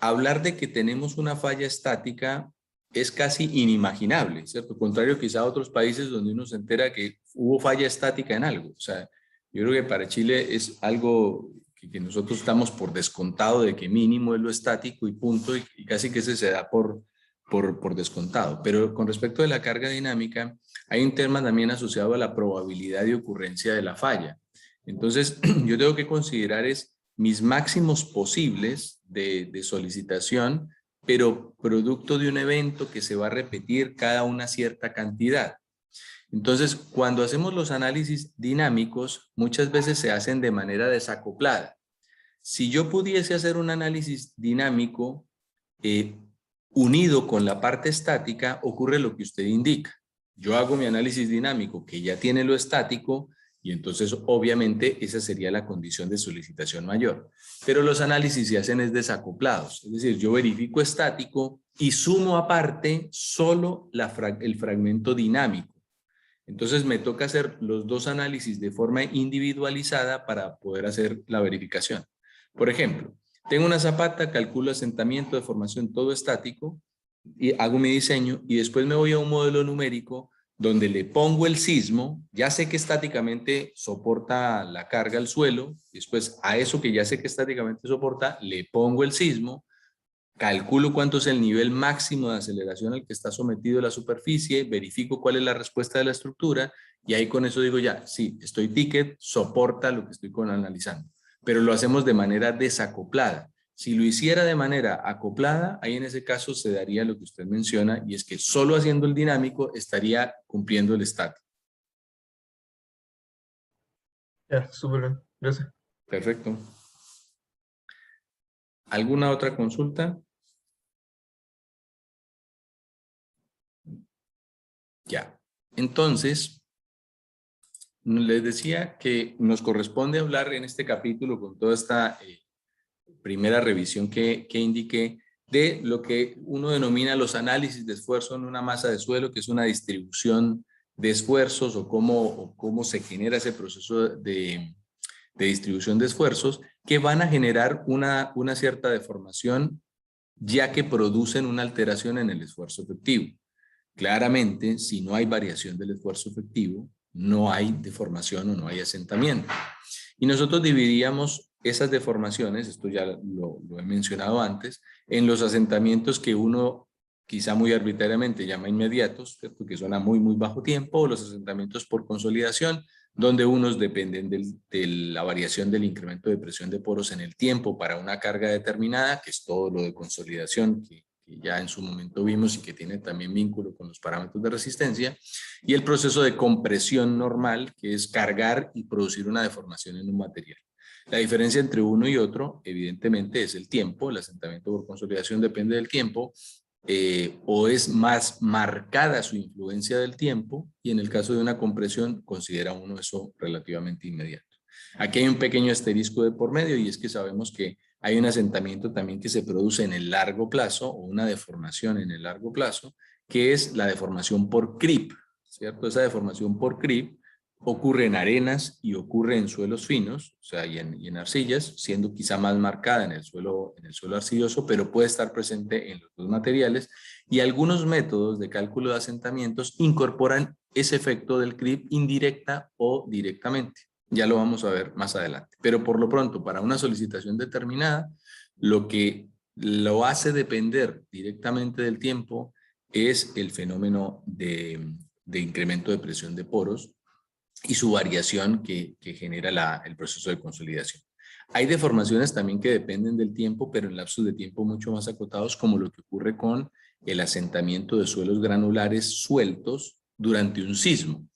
Speaker 1: hablar de que tenemos una falla estática es casi inimaginable, ¿cierto? Contrario quizá a otros países donde uno se entera que hubo falla estática en algo. O sea, yo creo que para Chile es algo que nosotros estamos por descontado de que mínimo es lo estático y punto, y casi que se da por descontado. Pero con respecto de la carga dinámica, hay un tema también asociado a la probabilidad de ocurrencia de la falla. Entonces, yo tengo que considerar mis máximos posibles de solicitación, pero producto de un evento que se va a repetir cada una cierta cantidad. Entonces, cuando hacemos los análisis dinámicos, muchas veces se hacen de manera desacoplada. Si yo pudiese hacer un análisis dinámico unido con la parte estática, ocurre lo que usted indica. Yo hago mi análisis dinámico que ya tiene lo estático y entonces obviamente esa sería la condición de solicitación mayor. Pero los análisis se hacen desacoplados, es decir, yo verifico estático y sumo aparte solo el fragmento dinámico. Entonces me toca hacer los dos análisis de forma individualizada para poder hacer la verificación. Por ejemplo, tengo una zapata, calculo asentamiento, deformación, todo estático, y hago mi diseño y después me voy a un modelo numérico donde le pongo el sismo, ya sé que estáticamente soporta la carga al suelo, después a eso que ya sé que estáticamente soporta, le pongo el sismo, calculo cuánto es el nivel máximo de aceleración al que está sometido la superficie, verifico cuál es la respuesta de la estructura y ahí con eso digo ya, sí, estoy ticket, soporta lo que estoy analizando. Pero lo hacemos de manera desacoplada. Si lo hiciera de manera acoplada, ahí en ese caso se daría lo que usted menciona y es que solo haciendo el dinámico estaría cumpliendo el estático.
Speaker 2: Ya, súper bien, gracias.
Speaker 1: Perfecto. ¿Alguna otra consulta? Ya. Entonces, les decía que nos corresponde hablar en este capítulo con toda esta primera revisión que indiqué de lo que uno denomina los análisis de esfuerzo en una masa de suelo, que es una distribución de esfuerzos o cómo se genera ese proceso de distribución de esfuerzos que van a generar una cierta deformación ya que producen una alteración en el esfuerzo efectivo. Claramente, si no hay variación del esfuerzo efectivo, no hay deformación o no hay asentamiento. Y nosotros dividíamos esas deformaciones, esto ya lo he mencionado antes, en los asentamientos que quizá muy arbitrariamente llama inmediatos, ¿cierto? Que son a muy, muy bajo tiempo, o los asentamientos por consolidación, donde unos dependen de la variación del incremento de presión de poros en el tiempo para una carga determinada, que es todo lo de consolidación que ya en su momento vimos y que tiene también vínculo con los parámetros de resistencia, y el proceso de compresión normal, que es cargar y producir una deformación en un material. La diferencia entre uno y otro, evidentemente, es el tiempo. El asentamiento por consolidación depende del tiempo, o es más marcada su influencia del tiempo, y en el caso de una compresión considera uno eso relativamente inmediato. Aquí hay un pequeño asterisco de por medio, y es que sabemos que hay un asentamiento también que se produce en el largo plazo, o una deformación en el largo plazo, que es la deformación por creep, ¿cierto? Esa deformación por creep ocurre en arenas y ocurre en suelos finos, o sea, y en arcillas, siendo quizá más marcada en el suelo arcilloso, pero puede estar presente en los dos materiales, y algunos métodos de cálculo de asentamientos incorporan ese efecto del creep indirecta o directamente. Ya lo vamos a ver más adelante. Pero por lo pronto, para una solicitación determinada, lo que lo hace depender directamente del tiempo es el fenómeno de incremento de presión de poros y su variación que genera el proceso de consolidación. Hay deformaciones también que dependen del tiempo, pero en lapsos de tiempo mucho más acotados, como lo que ocurre con el asentamiento de suelos granulares sueltos durante un sismo.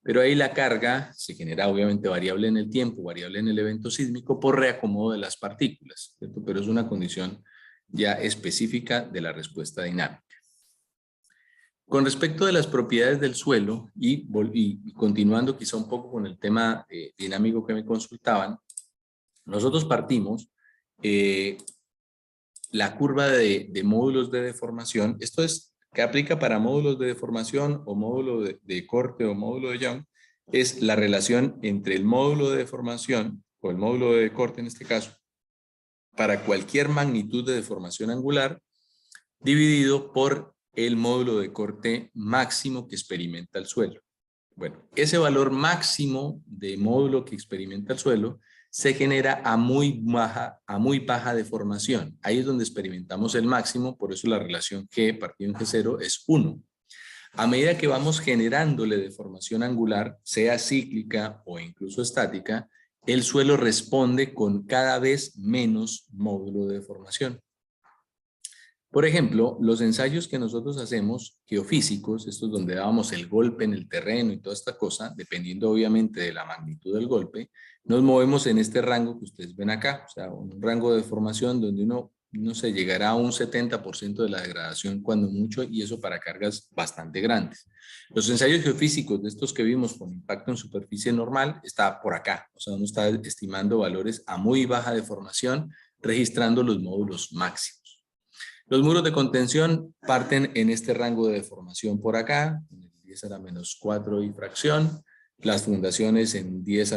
Speaker 1: Pero ahí la carga se genera obviamente variable en el tiempo, variable en el evento sísmico por reacomodo de las partículas, ¿cierto? Pero es una condición ya específica de la respuesta dinámica. Con respecto de las propiedades del suelo, y continuando quizá un poco con el tema dinámico que me consultaban, nosotros partimos la curva de módulos de deformación. Esto es que aplica para módulos de deformación o módulo de corte o módulo de Young, es la relación entre el módulo de deformación o el módulo de corte en este caso, para cualquier magnitud de deformación angular, dividido por el módulo de corte máximo que experimenta el suelo. Bueno, ese valor máximo de módulo que experimenta el suelo se genera a muy baja deformación. Ahí es donde experimentamos el máximo, por eso la relación G partido en G0 es 1. A medida que vamos generándole deformación angular, sea cíclica o incluso estática, el suelo responde con cada vez menos módulo de deformación. Por ejemplo, los ensayos que nosotros hacemos, geofísicos, estos donde dábamos el golpe en el terreno y toda esta cosa, dependiendo obviamente de la magnitud del golpe, nos movemos en este rango que ustedes ven acá, o sea, un rango de deformación donde uno se llegará a un 70% de la degradación cuando mucho, y eso para cargas bastante grandes. Los ensayos geofísicos de estos que vimos con impacto en superficie normal está por acá, o sea, uno está estimando valores a muy baja deformación, registrando los módulos máximos. Los muros de contención parten en este rango de deformación por acá, en el 10 a la menos 4 y fracción, las fundaciones en 10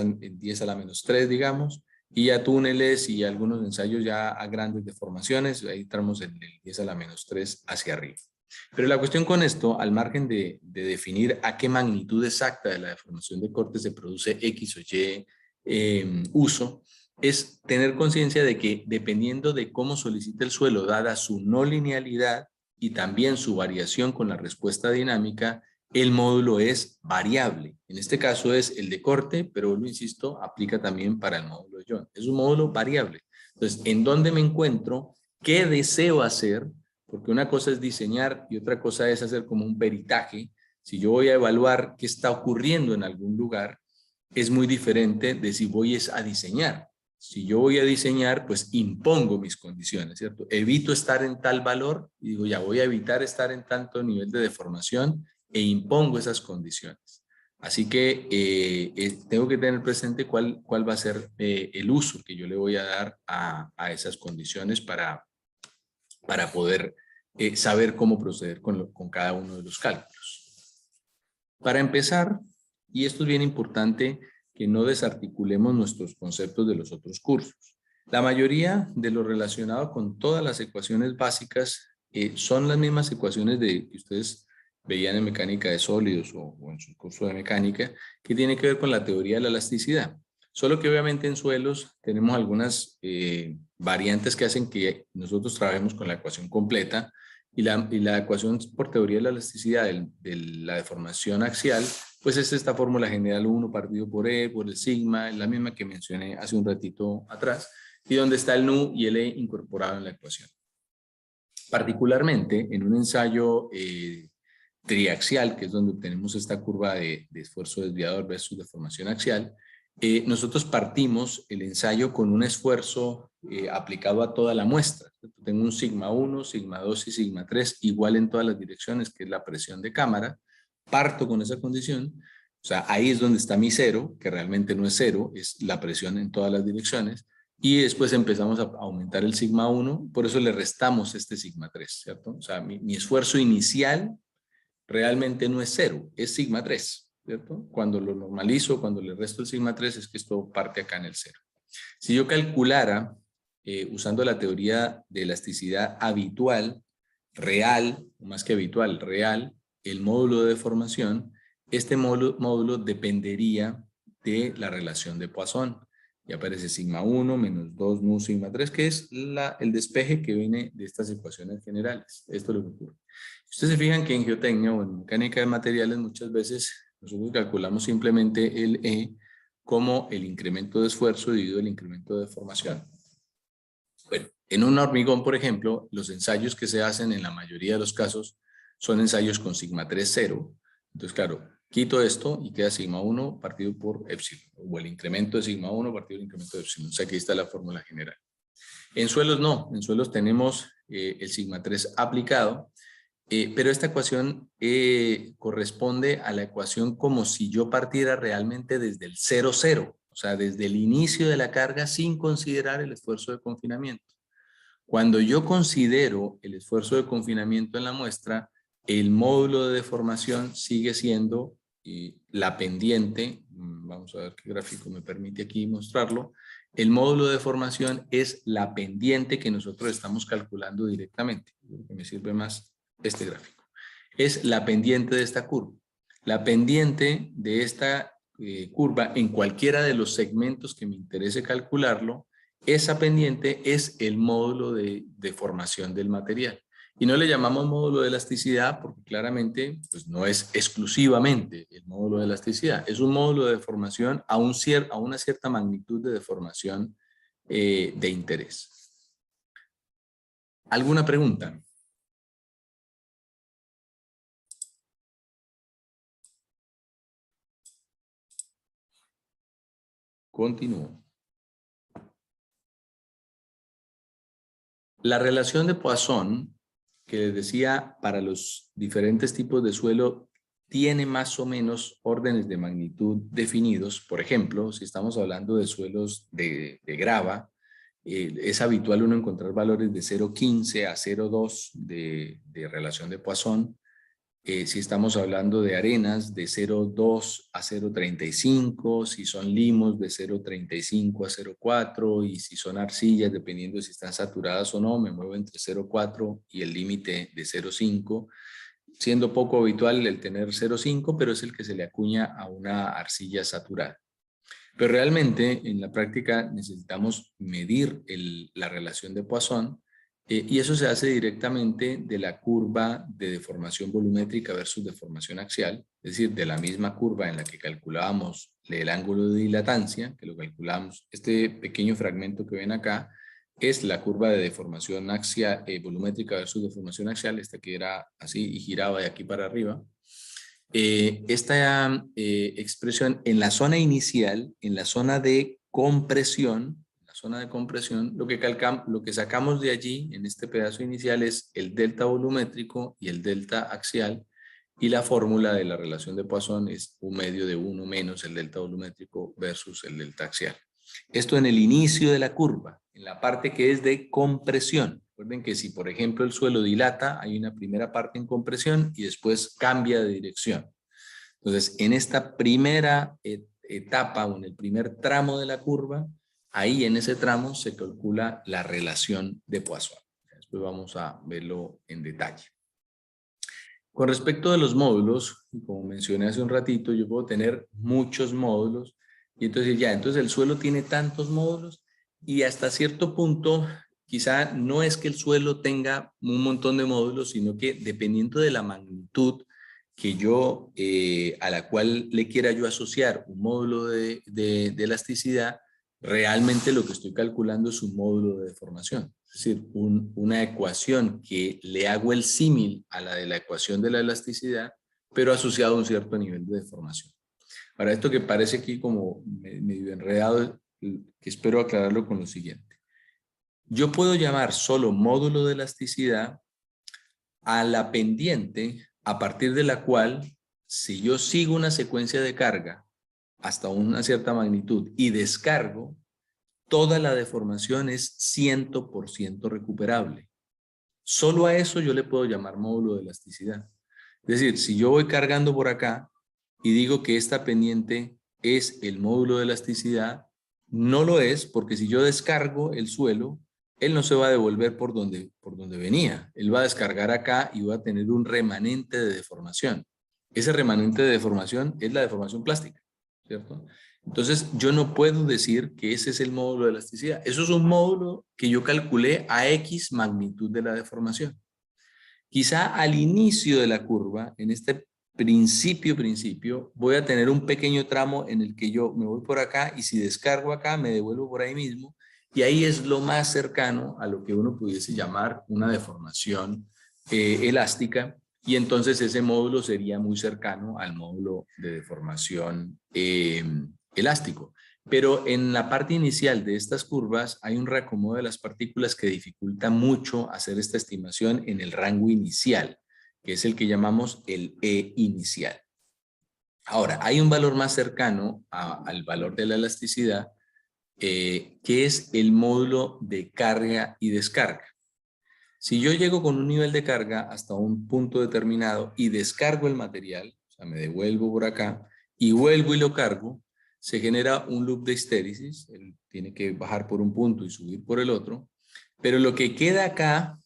Speaker 1: a la menos 3, digamos, y ya túneles y algunos ensayos ya a grandes deformaciones, ahí entramos en el 10 a la menos 3 hacia arriba. Pero la cuestión con esto, al margen de definir a qué magnitud exacta de la deformación de corte se produce X o Y uso, es tener conciencia de que dependiendo de cómo solicita el suelo, dada su no linealidad y también su variación con la respuesta dinámica, el módulo es variable. En este caso es el de corte, pero lo insisto, aplica también para el módulo de Young. Es un módulo variable. Entonces, ¿en dónde me encuentro? ¿Qué deseo hacer? Porque una cosa es diseñar y otra cosa es hacer como un peritaje. Si yo voy a evaluar qué está ocurriendo en algún lugar, es muy diferente de si voy a diseñar. Si yo voy a diseñar, pues impongo mis condiciones, ¿cierto? Evito estar en tal valor y digo, ya voy a evitar estar en tanto nivel de deformación e impongo esas condiciones. Así que tengo que tener presente cuál va a ser el uso que yo le voy a dar a esas condiciones para poder saber cómo proceder con cada uno de los cálculos. Para empezar, y esto es bien importante, que no desarticulemos nuestros conceptos de los otros cursos. La mayoría de lo relacionado con todas las ecuaciones básicas son las mismas ecuaciones que ustedes veían en mecánica de sólidos o en su curso de mecánica, que tiene que ver con la teoría de la elasticidad. Solo que obviamente en suelos tenemos algunas variantes que hacen que nosotros trabajemos con la ecuación completa, Y la ecuación por teoría de la elasticidad de la deformación axial, pues es esta fórmula general 1 partido por E, por el sigma, es la misma que mencioné hace un ratito atrás, y donde está el nu y el E incorporado en la ecuación. Particularmente en un ensayo triaxial, que es donde obtenemos esta curva de esfuerzo desviador versus deformación axial, nosotros partimos el ensayo con un esfuerzo aplicado a toda la muestra. Tengo un sigma 1, sigma 2 y sigma 3 igual en todas las direcciones, que es la presión de cámara. Parto con esa condición, o sea, ahí es donde está mi cero, que realmente no es cero, es la presión en todas las direcciones. Y después empezamos a aumentar el sigma 1, por eso le restamos este sigma 3, ¿cierto? O sea, mi esfuerzo inicial realmente no es cero, es sigma 3, ¿cierto? Cuando lo normalizo, cuando le resto el sigma 3, es que esto parte acá en el cero. Si yo calculara, usando la teoría de elasticidad habitual, real, más que habitual, real, el módulo de deformación, este módulo dependería de la relación de Poisson. Y aparece sigma 1 menos 2 nu sigma 3, que es el despeje que viene de estas ecuaciones generales. Esto es lo que ocurre. Ustedes se fijan que en geotecnia o en mecánica de materiales muchas veces nosotros calculamos simplemente el E como el incremento de esfuerzo dividido el incremento de deformación. Bueno, en un hormigón, por ejemplo, los ensayos que se hacen en la mayoría de los casos son ensayos con sigma 3, 0. Entonces, claro, quito esto y queda sigma 1 partido por epsilon, o el incremento de sigma 1 partido del incremento de epsilon. O sea, aquí está la fórmula general. En suelos no, en suelos tenemos el sigma 3 aplicado, pero esta ecuación corresponde a la ecuación como si yo partiera realmente desde el 0, 0, o sea, desde el inicio de la carga sin considerar el esfuerzo de confinamiento. Cuando yo considero el esfuerzo de confinamiento en la muestra, el módulo de deformación sigue siendo la pendiente. Vamos a ver qué gráfico me permite aquí mostrarlo. El módulo de deformación es la pendiente que nosotros estamos calculando directamente. Creo que me sirve más este gráfico. Es la pendiente de esta curva. La pendiente de esta curva en cualquiera de los segmentos que me interese calcularlo, esa pendiente es el módulo de deformación del material. Y no le llamamos módulo de elasticidad porque claramente pues, no es exclusivamente el módulo de elasticidad. Es un módulo de deformación a una cierta magnitud de deformación de interés. ¿Alguna pregunta? Continúo. La relación de Poisson, que les decía, para los diferentes tipos de suelo, tiene más o menos órdenes de magnitud definidos. Por ejemplo, si estamos hablando de suelos de grava, es habitual uno encontrar valores de 0,15 a 0,2 de relación de Poisson. Si estamos hablando de arenas de 0,2 a 0,35, si son limos de 0,35 a 0,4 y si son arcillas, dependiendo si están saturadas o no, me muevo entre 0,4 y el límite de 0,5, siendo poco habitual el tener 0,5, pero es el que se le acuña a una arcilla saturada. Pero realmente en la práctica necesitamos medir la relación de Poisson. Y eso se hace directamente de la curva de deformación volumétrica versus deformación axial, es decir, de la misma curva en la que calculábamos el ángulo de dilatancia, que lo calculamos, este pequeño fragmento que ven acá, es la curva de deformación axial, volumétrica versus deformación axial, esta que era así y giraba de aquí para arriba. Esta expresión en la zona inicial, en la zona de compresión, lo que sacamos de allí en este pedazo inicial es el delta volumétrico y el delta axial, y la fórmula de la relación de Poisson es un medio de 1 menos el delta volumétrico versus el delta axial. Esto en el inicio de la curva, en la parte que es de compresión. Recuerden que si por ejemplo el suelo dilata, hay una primera parte en compresión y después cambia de dirección. Entonces en esta primera etapa o en el primer tramo de la curva, ahí en ese tramo se calcula la relación de Poisson. Después vamos a verlo en detalle. Con respecto a los módulos, como mencioné hace un ratito, yo puedo tener muchos módulos y entonces el suelo tiene tantos módulos y hasta cierto punto quizá no es que el suelo tenga un montón de módulos, sino que dependiendo de la magnitud que yo, a la cual le quiera yo asociar un módulo de elasticidad, realmente lo que estoy calculando es un módulo de deformación. Es decir, una ecuación que le hago el símil a la de la ecuación de la elasticidad, pero asociado a un cierto nivel de deformación. Para esto que parece aquí como medio enredado, que espero aclararlo con lo siguiente. Yo puedo llamar solo módulo de elasticidad a la pendiente a partir de la cual, si yo sigo una secuencia de carga hasta una cierta magnitud y descargo, toda la deformación es 100% recuperable. Solo a eso yo le puedo llamar módulo de elasticidad. Es decir, si yo voy cargando por acá y digo que esta pendiente es el módulo de elasticidad, no lo es, porque si yo descargo el suelo, él no se va a devolver por donde venía. Él va a descargar acá y va a tener un remanente de deformación. Ese remanente de deformación es la deformación plástica, ¿cierto? Entonces, yo no puedo decir que ese es el módulo de elasticidad. Eso es un módulo que yo calculé a X magnitud de la deformación. Quizá al inicio de la curva, en este principio, voy a tener un pequeño tramo en el que yo me voy por acá y si descargo acá, me devuelvo por ahí mismo. Y ahí es lo más cercano a lo que uno pudiese llamar una deformación elástica. Y entonces ese módulo sería muy cercano al módulo de deformación elástico. Pero en la parte inicial de estas curvas hay un reacomodo de las partículas que dificulta mucho hacer esta estimación en el rango inicial, que es el que llamamos el E inicial. Ahora, hay un valor más cercano al valor de la elasticidad, que es el módulo de carga y descarga. Si yo llego con un nivel de carga hasta un punto determinado y descargo el material, o sea, me devuelvo por acá y vuelvo y lo cargo, se genera un loop de histéresis. Él tiene que bajar por un punto y subir por el otro, pero lo que queda acá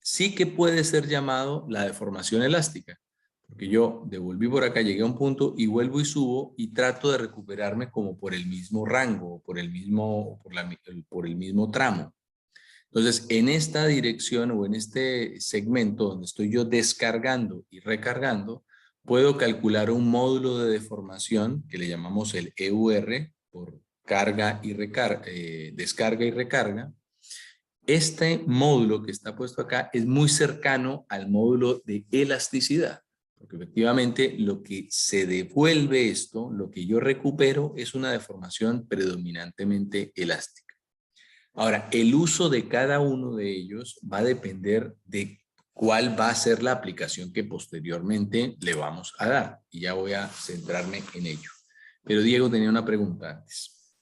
Speaker 1: sí que puede ser llamado la deformación elástica, porque yo devolví por acá, llegué a un punto y vuelvo y subo y trato de recuperarme como por el mismo rango, por el mismo tramo. Entonces, en esta dirección o en este segmento donde estoy yo descargando y recargando, puedo calcular un módulo de deformación que le llamamos el EUR, por carga y descarga y recarga. Este módulo que está puesto acá es muy cercano al módulo de elasticidad, porque efectivamente lo que se devuelve esto, lo que yo recupero, es una deformación predominantemente elástica. Ahora, el uso de cada uno de ellos va a depender de cuál va a ser la aplicación que posteriormente le vamos a dar. Y ya voy a centrarme en ello. Pero Diego tenía una pregunta antes.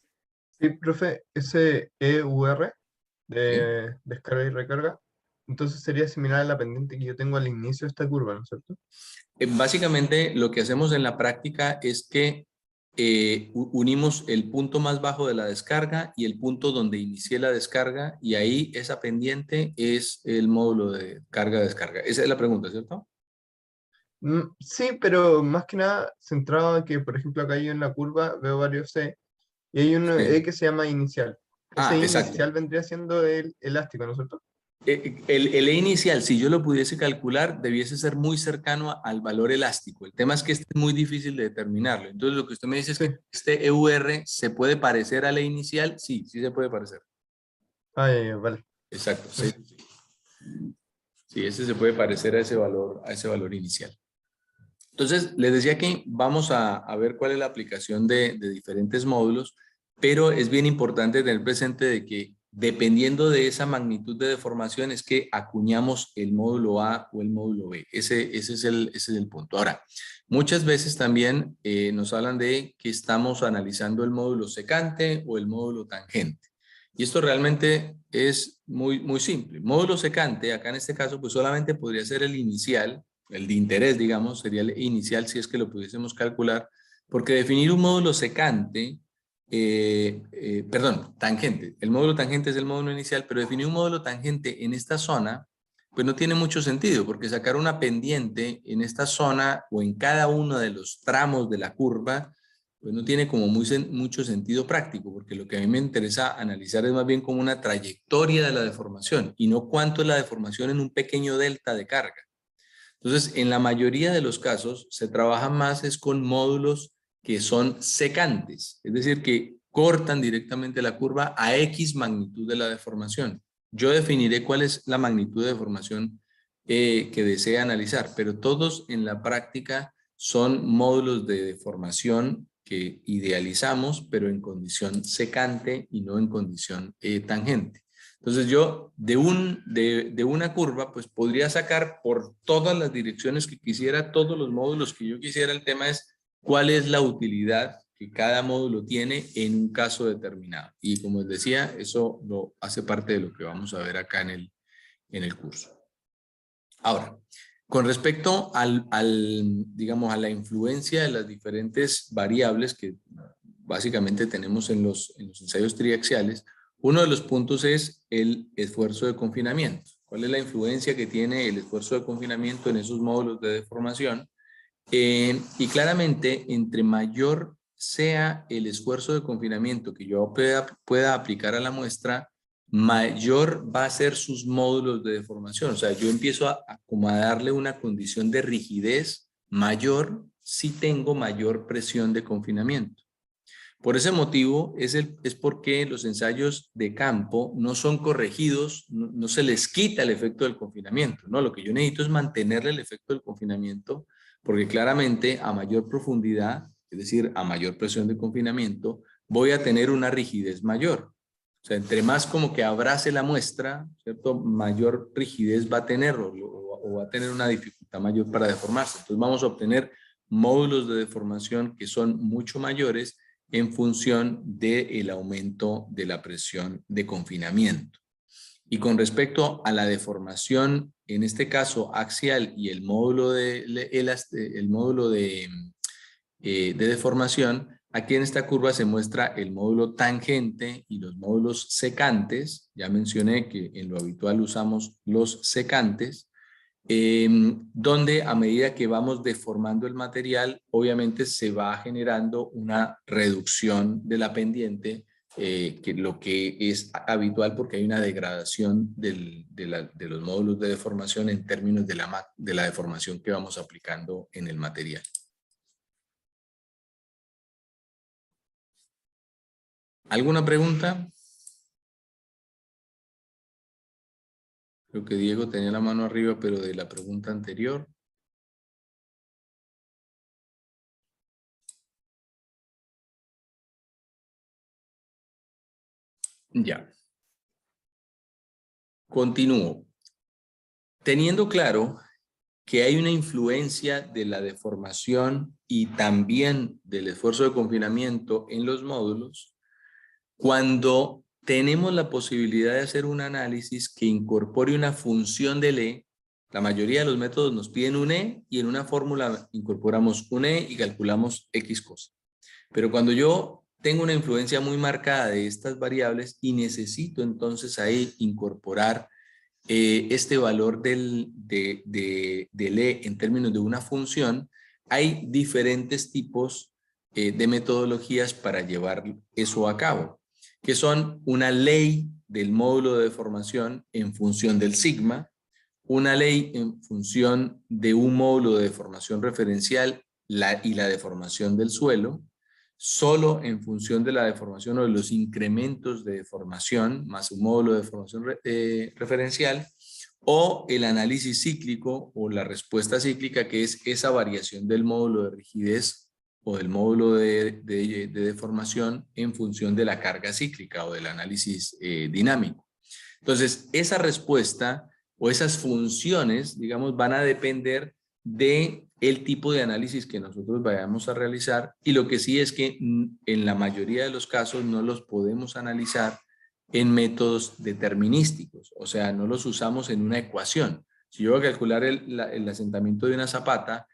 Speaker 2: Sí, profe, ese EUR de
Speaker 1: ¿Sí?
Speaker 2: descarga y recarga, entonces sería similar a la pendiente que yo tengo al inicio de esta curva, ¿no es cierto?
Speaker 1: Básicamente lo que hacemos en la práctica es que unimos el punto más bajo de la descarga y el punto donde inicié la descarga, y ahí esa pendiente es el módulo de carga-descarga. Esa es la pregunta, ¿cierto?
Speaker 2: Sí, pero más que nada centrado en que, por ejemplo, acá yo en la curva veo varios E y hay un
Speaker 1: Sí.
Speaker 2: E que se llama inicial. Ese
Speaker 1: Exacto.
Speaker 2: inicial vendría siendo el elástico, ¿no es cierto?
Speaker 1: El E inicial, si yo lo pudiese calcular, debiese ser muy cercano al valor elástico. El tema es que este es muy difícil de determinarlo. Entonces, lo que usted me dice es
Speaker 2: Sí.
Speaker 1: que este EUR se puede parecer al E inicial. Sí, sí se puede parecer.
Speaker 2: Ah, vale.
Speaker 1: Exacto. Sí. Sí, ese se puede parecer a ese valor inicial. Entonces, les decía que vamos a ver cuál es la aplicación de diferentes módulos, pero es bien importante tener presente de que dependiendo de esa magnitud de deformación es que acuñamos el módulo A o el módulo B. Ese es el punto. Ahora, muchas veces también nos hablan de que estamos analizando el módulo secante o el módulo tangente. Y esto realmente es muy simple. Módulo secante, acá en este caso, pues solamente podría ser el inicial, el de interés, digamos, sería el inicial si es que lo pudiésemos calcular, porque definir un módulo secante, tangente. El módulo tangente es el módulo inicial, pero definir un módulo tangente en esta zona, pues no tiene mucho sentido, porque sacar una pendiente en esta zona o en cada uno de los tramos de la curva, pues no tiene como mucho sentido práctico, porque lo que a mí me interesa analizar es más bien como una trayectoria de la deformación y no cuánto es la deformación en un pequeño delta de carga. Entonces, en la mayoría de los casos se trabaja más es con módulos que son secantes, es decir, que cortan directamente la curva a X magnitud de la deformación. Yo definiré cuál es la magnitud de deformación que desea analizar, pero todos en la práctica son módulos de deformación que idealizamos, pero en condición secante y no en condición tangente. Entonces yo de una curva pues podría sacar por todas las direcciones que quisiera, todos los módulos que yo quisiera. El tema es cuál es la utilidad que cada módulo tiene en un caso determinado. Y como les decía, eso lo hace parte de lo que vamos a ver acá en el curso. Ahora, con respecto digamos, a la influencia de las diferentes variables que básicamente tenemos en los ensayos triaxiales, uno de los puntos es el esfuerzo de confinamiento. ¿Cuál es la influencia que tiene el esfuerzo de confinamiento en esos módulos de deformación? Y claramente, entre mayor sea el esfuerzo de confinamiento que yo pueda aplicar a la muestra, mayor va a ser sus módulos de deformación. O sea, yo empiezo a darle una condición de rigidez mayor si tengo mayor presión de confinamiento. Por ese motivo es porque los ensayos de campo no son corregidos, no se les quita el efecto del confinamiento, ¿no? Lo que yo necesito es mantenerle el efecto del confinamiento, porque claramente a mayor profundidad, es decir, a mayor presión de confinamiento, voy a tener una rigidez mayor. O sea, entre más como que abrace la muestra, ¿cierto? Mayor rigidez va a tener o va a tener una dificultad mayor para deformarse. Entonces vamos a obtener módulos de deformación que son mucho mayores en función del aumento de la presión de confinamiento. Y con respecto a la deformación, en este caso axial y el módulo de deformación, aquí en esta curva se muestra el módulo tangente y los módulos secantes. Ya mencioné que en lo habitual usamos los secantes. Donde a medida que vamos deformando el material, obviamente se va generando una reducción de la pendiente, que lo que es habitual porque hay una degradación de los módulos de deformación en términos de la deformación que vamos aplicando en el material. ¿Alguna pregunta? Creo que Diego tenía la mano arriba, pero de la pregunta anterior. Ya. Continúo. Teniendo claro que hay una influencia de la deformación y también del esfuerzo de confinamiento en los módulos, cuando tenemos la posibilidad de hacer un análisis que incorpore una función del E, la mayoría de los métodos nos piden un E y en una fórmula incorporamos un E y calculamos X cosa. Pero cuando yo tengo una influencia muy marcada de estas variables y necesito entonces ahí incorporar este valor del E en términos de una función, hay diferentes tipos de metodologías para llevar eso a cabo, que son una ley del módulo de deformación en función del sigma, una ley en función de un módulo de deformación referencial y la deformación del suelo, solo en función de la deformación o de los incrementos de deformación, más un módulo de deformación referencial, o el análisis cíclico o la respuesta cíclica, que es esa variación del módulo de rigidez o del módulo de deformación en función de la carga cíclica o del análisis dinámico. Entonces, esa respuesta o esas funciones, digamos, van a depender de el tipo de análisis que nosotros vayamos a realizar, y lo que sí es que en la mayoría de los casos no los podemos analizar en métodos determinísticos, o sea, no los usamos en una ecuación. Si yo voy a calcular el asentamiento de una zapata,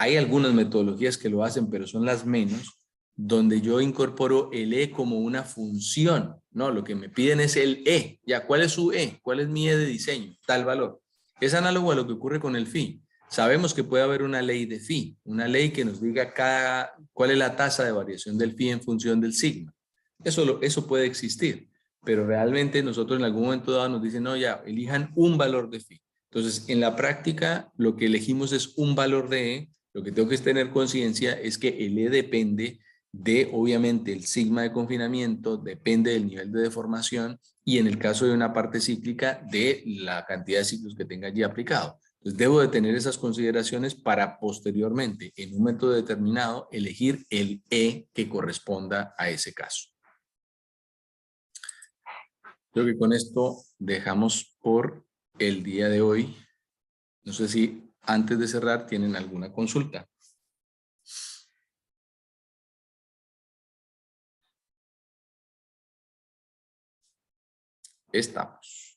Speaker 1: hay algunas metodologías que lo hacen, pero son las menos, donde yo incorporo el E como una función, ¿no? Lo que me piden es el E. Ya, ¿cuál es su E? ¿Cuál es mi E de diseño? Tal valor. Es análogo a lo que ocurre con el phi. Sabemos que puede haber una ley de phi, una ley que nos diga cuál es la tasa de variación del phi en función del sigma. Eso puede existir, pero realmente nosotros en algún momento dado nos dicen, no, ya, elijan un valor de phi. Entonces, en la práctica, lo que elegimos es un valor de E. Lo que tengo que tener conciencia es que el E depende de, obviamente, el sigma de confinamiento, depende del nivel de deformación y en el caso de una parte cíclica, de la cantidad de ciclos que tenga allí aplicado. Entonces, debo de tener esas consideraciones para posteriormente, en un momento determinado, elegir el E que corresponda a ese caso. Creo que con esto dejamos por el día de hoy. No sé si antes de cerrar tienen alguna consulta. Estamos.